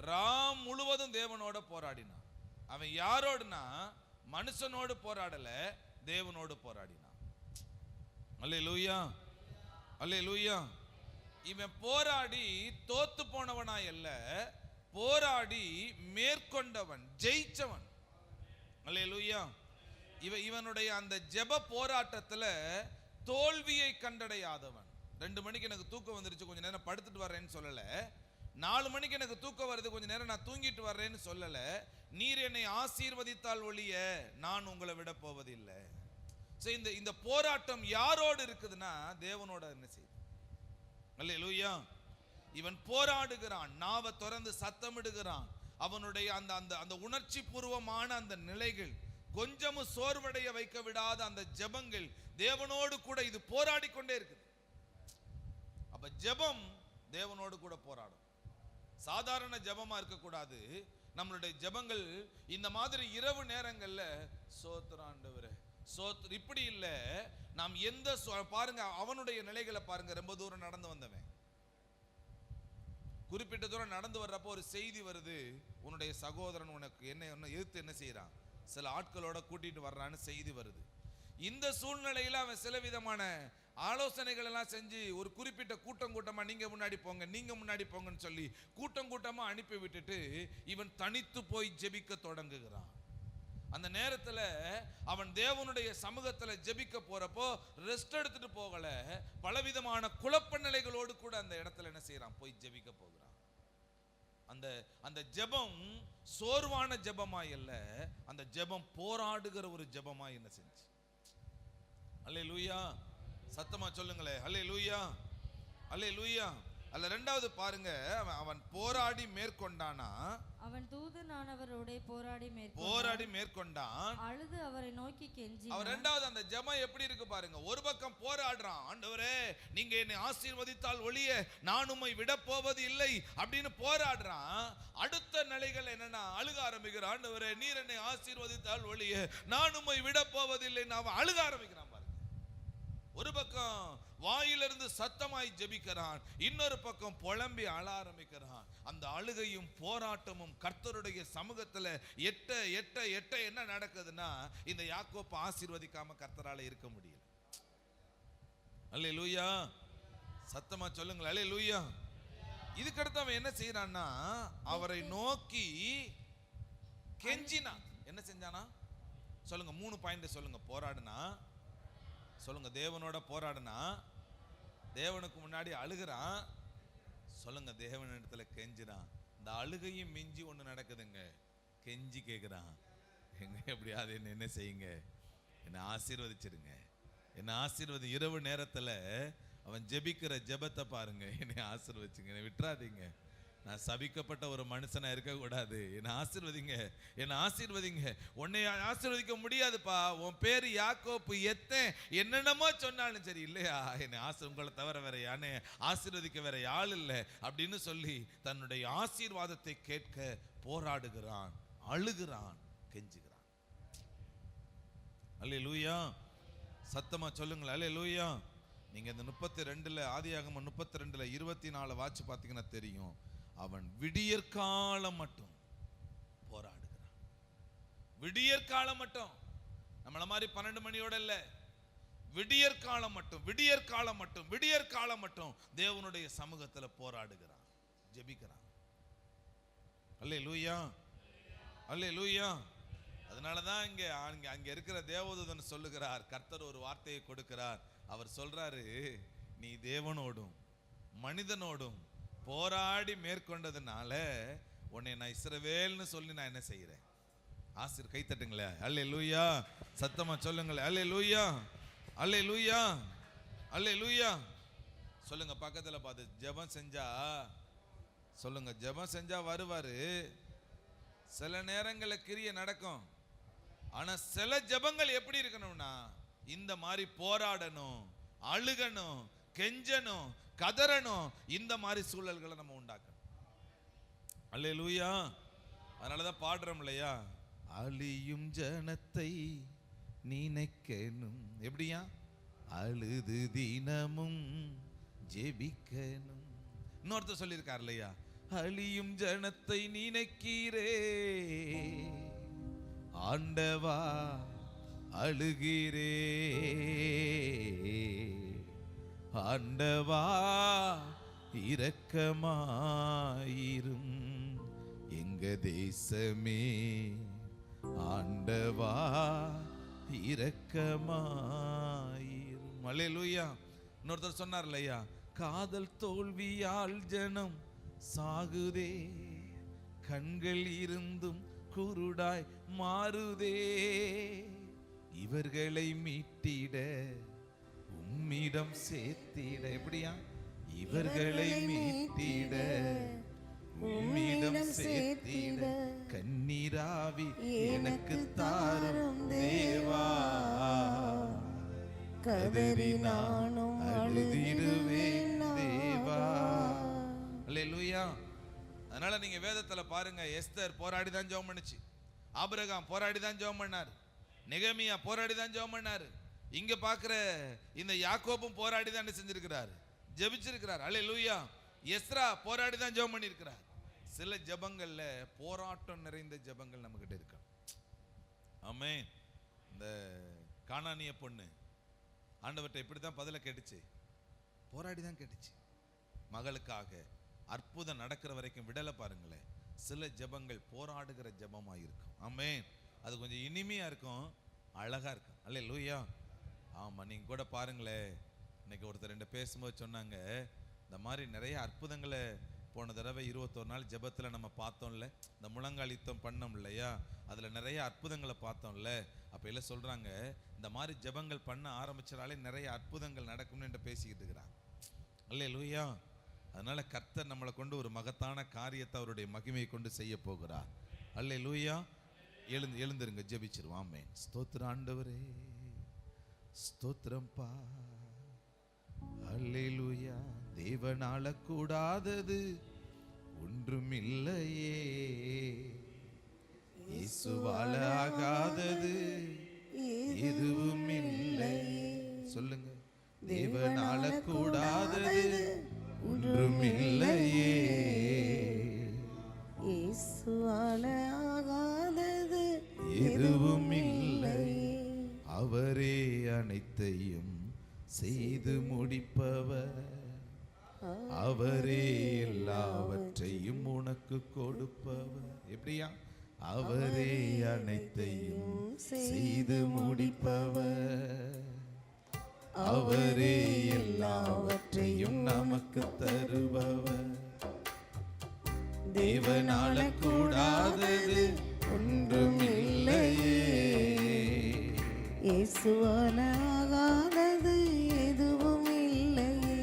ராம் முழுவதும் தேவனோட போராடினான். அவன் யாரோடுனா, மனுஷனோடு போராடல, தேவனோடு போராடினான். அல்லேலூயா, அல்லேலூயா. இவன் போராடி தோத்து போனவனா அல்ல, போராடி மேற்கொண்டவன், ஜெயிச்சவன். அல்லேலூயா. இவனுடைய அந்த ஜெப போராட்டத்துல தோல்வியை கண்டடையாதவன். 2 மணிக்கு எனக்கு தூக்கம் வந்துருச்சு, கொஞ்ச நேரம் படுத்துட்டு வர்றேன்னு சொல்லல. 4 மணிக்கு எனக்கு தூக்கம் வருது, கொஞ்ச நேரம் நான் தூங்கிட்டு வர்றேன்னு சொல்லல. நீர் என்னை ஆசீர்வதித்தால் ஒழிய நான் உங்களை விட போவதில்லை. இந்த போராட்டம் யாரோடு இருக்குதுன்னா, தேவனோட என்ன செய்யுது. அல்லேலூயா. இவன் போராடுகிறான், நாவை திறந்து சத்தமிடுகிறான். அவனுடைய அந்த உணர்ச்சி பூர்வமான அந்த நிலைகள், கொஞ்சமும் சோர்வடைய வைக்க விடாத அந்த ஜெபங்கள், தேவனோடு கூட இது போராடி கொண்டே இருக்குது. அப்ப ஜெபம் தேவனோடு கூட போராடும். சாதாரண ஜெபமா இருக்கக்கூடாது. நம்மளுடைய ஜெபங்கள் இந்த மாதிரி இரவு நேரங்கள்ல சோத்திரம் ஆண்டவரே சோத்திரம் இப்படி இல்ல. நாம் எந்த பாருங்க, அவனுடைய நிலைகளை பாருங்க. ரொம்ப தூரம் நடந்து வந்தவன், குறிப்பிட்ட தூரம் நடந்து வர்றப்போ ஒரு செய்தி வருது, உன்னுடைய சகோதரன் உனக்கு என்ன எதிர்த்து என்ன செய்யறான், சில ஆட்களோட கூட்டிட்டு வர்றான்னு செய்தி வருது. இந்த சூழ்நிலையில அவன் சில விதமான ஆலோசனைகள் எல்லாம் செஞ்சு ஒரு குறிப்பிட்ட கூட்டமா நீங்க முன்னாடி போங்க, நீங்க முன்னாடி போங்கன்னு சொல்லி கூட்டமா அனுப்பி விட்டுட்டு இவன் தனித்து போய் ஜெபிக்க தொடங்குகிறான். அந்த நேரத்துல அவன் தேவனுடைய சமூகத்துல ஜெபிக்க போறப்போ ரெஸ்ட் எடுத்துட்டு போகல, பலவிதமான குழப்ப நிலைகளோடு கூட அந்த இடத்துல என்ன செய்யறான், போய் ஜெபிக்க போகிறான். அந்த ஜெபம் சோர்வான ஜெபமாய் அல்ல, அந்த ஜெபம் போராடுகிற ஒரு ஜெபமாய் என்ன செஞ்சு. அல்லேலூயா. சத்தமா சொல்லுங்களே, அல்லேலூயா, அல்லேலூயா. அல்ல, 2வது பாருங்க, அவன் போராடி மேற்கொண்டானா, அவன் தூதனானவரோட போராடி மேற்கொண்டான், அழுது அவரை நோக்கி கெஞ்சி. அவன் 2வது அந்த ஜெபம் எப்படி இருக்கு பாருங்க. ஒரு பக்கம் போராடுறான், ஆண்டவரே நீங்க என்னை ஆசீர்வதித்தால் ஒழிய நான் உம்மை விட போவது இல்லை அப்படின்னு போராடுறான். அடுத்த நிலைகள் என்னன்னா, அழுக ஆரம்பிக்கிறான், ஆண்டவரே நீர் என்னை ஆசீர்வதித்தால் ஒழிய நான் உம்மை விட போவதில்லை. அவன் அழுக ஆரம்பிக்கிறான் பாருங்க. ஒரு பக்கம் வாயிலிருந்து சத்தமாய் ஜெபிக்கிறான், இன்னொரு பக்கம் புலம்பி அழ ஆரம்பிக்கிறான். அந்த அழுகையும் போராட்டமும் கர்த்தருடைய சமூகத்துல எட்ட எட்ட எட்ட என்ன நடக்குதுன்னா, இந்த யாக்கோப்பை ஆசீர்வதிக்காம கர்த்தரால இருக்க முடியல. அல்லேலூயா. சத்தமா சொல்லுங்க, அல்லேலூயா. இதுக்கடுத்து அவன் என்ன செய்யறான்னா, அவரை நோக்கி கெஞ்சினான். என்ன செஞ்சானா சொல்லுங்க, 3 பாயிண்ட் சொல்லுங்க. போராடுனா சொல்லுங்க, தேவனோட போராடுனா, தேவனுக்கு முன்னாடி அழுகிறான், சொல்லுங்க, தேவன் இடத்துல கெஞ்சினான். இந்த அழுகையும் மிஞ்சி ஒண்ணு நடக்குதுங்க, கெஞ்சி கேட்கிறான், எங்க எப்படியாவது என்ன செய்யுங்க, என்னை ஆசீர்வதிச்சிருங்க, என்னை ஆசீர்வதி. இரவு நேரத்துல அவன் ஜெபிக்கிற ஜெபத்தை பாருங்க. என்னை ஆசீர்வதிச்சுங்க, என்னை விட்டுறாதீங்க. நான் சபிக்கப்பட்ட ஒரு மனுஷனா இருக்கக்கூடாது. என்னை ஆசீர்வதிங்க, என்னை ஆசீர்வதிங்க. உன்னை ஆசீர்வதிக்க முடியாதுப்பா, உன் பேரு யாக்கோப்பு, என்னென்னமோ சொன்னாலும் சரி, இல்லையா என்னை உங்களை தவிர வேற யானே ஆசீர்வதிக்க வேற ஆள் இல்லை அப்படின்னு சொல்லி தன்னுடைய ஆசீர்வாதத்தை கேட்க போராடுகிறான், அழுகிறான், கெஞ்சுகிறான். அல்லேலூயா, சத்தமா சொல்லுங்களேன் அல்லேலூயா. நீங்க இந்த 32 ஆதியாகமம் 32 24 வாட்ச் பார்த்தீங்கன்னா தெரியும். அவன் விடியற்காலம் மட்டும் போராடுகிறான். விடியற்காலம் மட்டும், நம்மள மாதிரி 12 மணியோட இல்ல, விடியற்காலம் மட்டும், விடியற்காலம் மட்டும், விடியற்காலம் மட்டும் தேவனுடைய சமூகத்துல போராடுகிறான், ஜெபிக்கிறான். அல்லேலூயா, அல்லேலூயா. அதனாலதான் அங்க இருக்கிற தேவதூதன் சொல்லுகிறார், கர்த்தர் ஒரு வார்த்தையை கொடுக்கிறார். அவர் சொல்றாரு, நீ தேவனோடும் மனிதனோடும் போராடி மேற்கொண்டதுனால உன்னை நான் இஸ்ரவேல்னு சொல்லி நான் என்ன செய்யறேன்? கை தட்டுங்களே அல்லேலூயா, சத்தமா சொல்லுங்களே அல்லேலூயா, அல்லேலூயா, அல்லேலூயா. சொல்லுங்க பக்கத்துல பார்த்து, ஜெபம் செஞ்சா சொல்லுங்க, ஜெபம் செஞ்சா வருவாரு. சில நேரங்களில் கிரியை நடக்கும். ஆனா சில ஜெபங்கள் எப்படி இருக்கணும்னா, இந்த மாதிரி போராடணும், அழுகணும், கெஞ்சணும், கதறணும். இந்த மாதிரி சூழல்களை நம்ம உண்டாக்கணும். அல்லேலூயா. அதனாலதான் பாடுறோம் இல்லையா, அழியும் ஜனத்தை நினைக்கணும். எப்படியா? அழுது தினமும் ஜெபிக்கணும். இன்னொருத்தர் சொல்லியிருக்கார் இல்லையா, அழியும் ஜனத்தை நினைக்கிறே ஆண்டவா அழுகிறே, ஆண்டவா இரக்கமாயிரும் எங்க தேசமே, ஆண்டவா இரக்கமாயிரும். அல்லேலூயா. இன்னொருத்தர் சொன்னார் இல்லையா, காதல் தோல்வியால் ஜனம் சாகுதே, கண்கள் இருந்தும் குருடாய் மாறுதே, இவர்களை மீட்டிட உம்மிடம் சேர்த்திட. எப்படியா? இவர்களை மீட்டிட உம்மிடம் சேர்த்திட கண்ணீராவி எனக்கு தாரும் தேவா, கதறி நானும் அழுதிடுவேன் தேவா. அல்லேலூயா. அதனால நீங்க வேதத்துல பாருங்க, எஸ்தர் போராடி தான் ஜெபம் பண்ணுச்சு, ஆபிரகாம் போராடி தான் ஜெபம் பண்ணார், நெகமியா போராடி தான் ஜெபம் பண்ணாரு. இங்க பாக்குற இந்த யாக்கோபும் போராடி தான் செஞ்சிருக்கிறார், ஜெபிச்சிருக்கிறார். அல்லேலூயா. எஸ்ரா போராடி தான் ஜெபம் பண்ணியிருக்கிறார். சில ஜெபங்கள்ல போராட்டம் நிறைந்த ஜெபங்கள் நம்ம கிட்ட இருக்கு. ஆமென். இந்த கானானிய பொண்ணு ஆண்டவர்கிட்ட இப்படிதான் பதில கேட்டுச்சு, போராடி தான் கேட்டுச்சு. மகளுக்காக அற்புதம் நடக்கிற வரைக்கும் விடலை. பாருங்களேன், சில ஜெபங்கள் போராடுகிற ஜெபமா இருக்கும். ஆமென். அது கொஞ்சம் இனிமையா இருக்கும், அழகா இருக்கும். அல்லேலூயா. ஆமா, நீங்க கூட பாருங்களேன், இன்னைக்கு ஒருத்தர் 2 பேசும்போது சொன்னாங்க, இந்த மாதிரி நிறைய அற்புதங்களை போன தடவை 21 நாள் ஜெபத்துல நம்ம பார்த்தோம்ல, இந்த முழங்கால் யுத்தம் பண்ணோம் இல்லையா, அதுல நிறைய அற்புதங்களை பார்த்தோம்ல. அப்ப எல்லாம் சொல்றாங்க, இந்த மாதிரி ஜெபங்கள் பண்ண ஆரம்பிச்சாலே நிறைய அற்புதங்கள் நடக்கும்னு என்று பேசிக்கிட்டு இருக்கிறாங்க. அல்லேலூயா. அதனால கர்த்தர் நம்மளை கொண்டு ஒரு மகத்தான காரியத்தை அவருடைய மகிமையை கொண்டு செய்ய போகிறார். அல்லேலூயா. எழுந்திருங்க, ஜெபிச்சிருவோம். ஆமென். ஸ்தோத்திரம் ஆண்டவரே, ஸ்தோத்திரம்பா. அல்லேலூயா. தேவனால கூடாதது ஒன்றும் இல்லையே, இயேசுவால ஆகாதது எதுவும் இல்லை. சொல்லுங்க, தேவனால கூடாதது ஒன்றும் இல்லையே, இயேசுவால ஆகாதது எதுவும் இல்லை. அவரே அனைத்தையும் செய்து முடிப்பவர், அவரே எல்லாவற்றையும் உனக்கு கொடுப்பவர். எப்படியா? அவரே அனைத்தையும் செய்து முடிப்பவர், அவரே எல்லாவற்றையும் நமக்கு தருபவர். தேவனால கூடாதது ஒன்றும் இல்லையே, இயேசுவால ஆகாதது எதுவும் இல்லையே.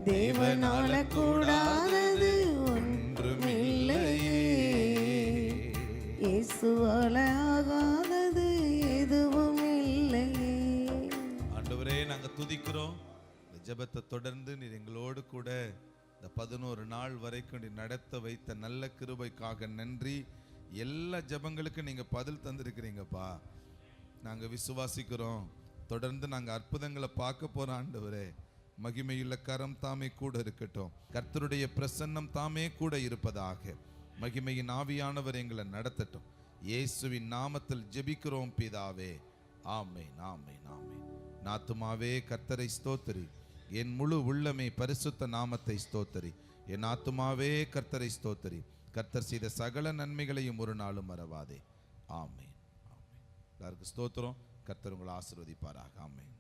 தேவனால கூடாதது ஒன்றுமில்லையே, இயேசுவால ஆகாதது எதுவும் இல்லையே. ஆண்டவரே நாங்க துதிக்கிறோம். இந்த ஜெபத்தை தொடர்ந்து நீர் எங்களோடு கூட இந்த 11 நாள் வரைக்கும் நீ நடத்த வைத்த நல்ல கிருபைக்காக நன்றி. எல்லா ஜெபங்களுக்கும் நீங்க பதில் தந்திருக்கிறீங்கப்பா. நாங்க விசுவாசிக்கிறோம். தொடர்ந்து நாங்க அற்புதங்களை பார்க்க போறோம். ஆண்டவரே மகிமையுள்ள கரம் தாமே கூட இருக்கட்டும். கர்த்தருடைய பிரசன்னம் தாமே கூட இருப்பதாக. மகிமையின் ஆவியானவர் எங்களை நடத்தட்டும். இயேசுவின் நாமத்தில் ஜெபிக்கிறோம் பிதாவே. ஆமென், ஆமென், ஆமென். ஆத்துமாவே கர்த்தரை ஸ்தோத்திரி, என் முழு உள்ளமே பரிசுத்த நாமத்தை ஸ்தோத்திரி. என் ஆத்துமாவே கர்த்தரை ஸ்தோத்திரி, கர்த்தர் செய்த சகல நன்மைகளையும் ஒரு நாளும் மறவாதே. ஆமென், ஆமென். எல்லாருக்கும் ஸ்தோத்திரம். கர்த்தர் உங்களை ஆசீர்வதிப்பாராக. ஆமென்.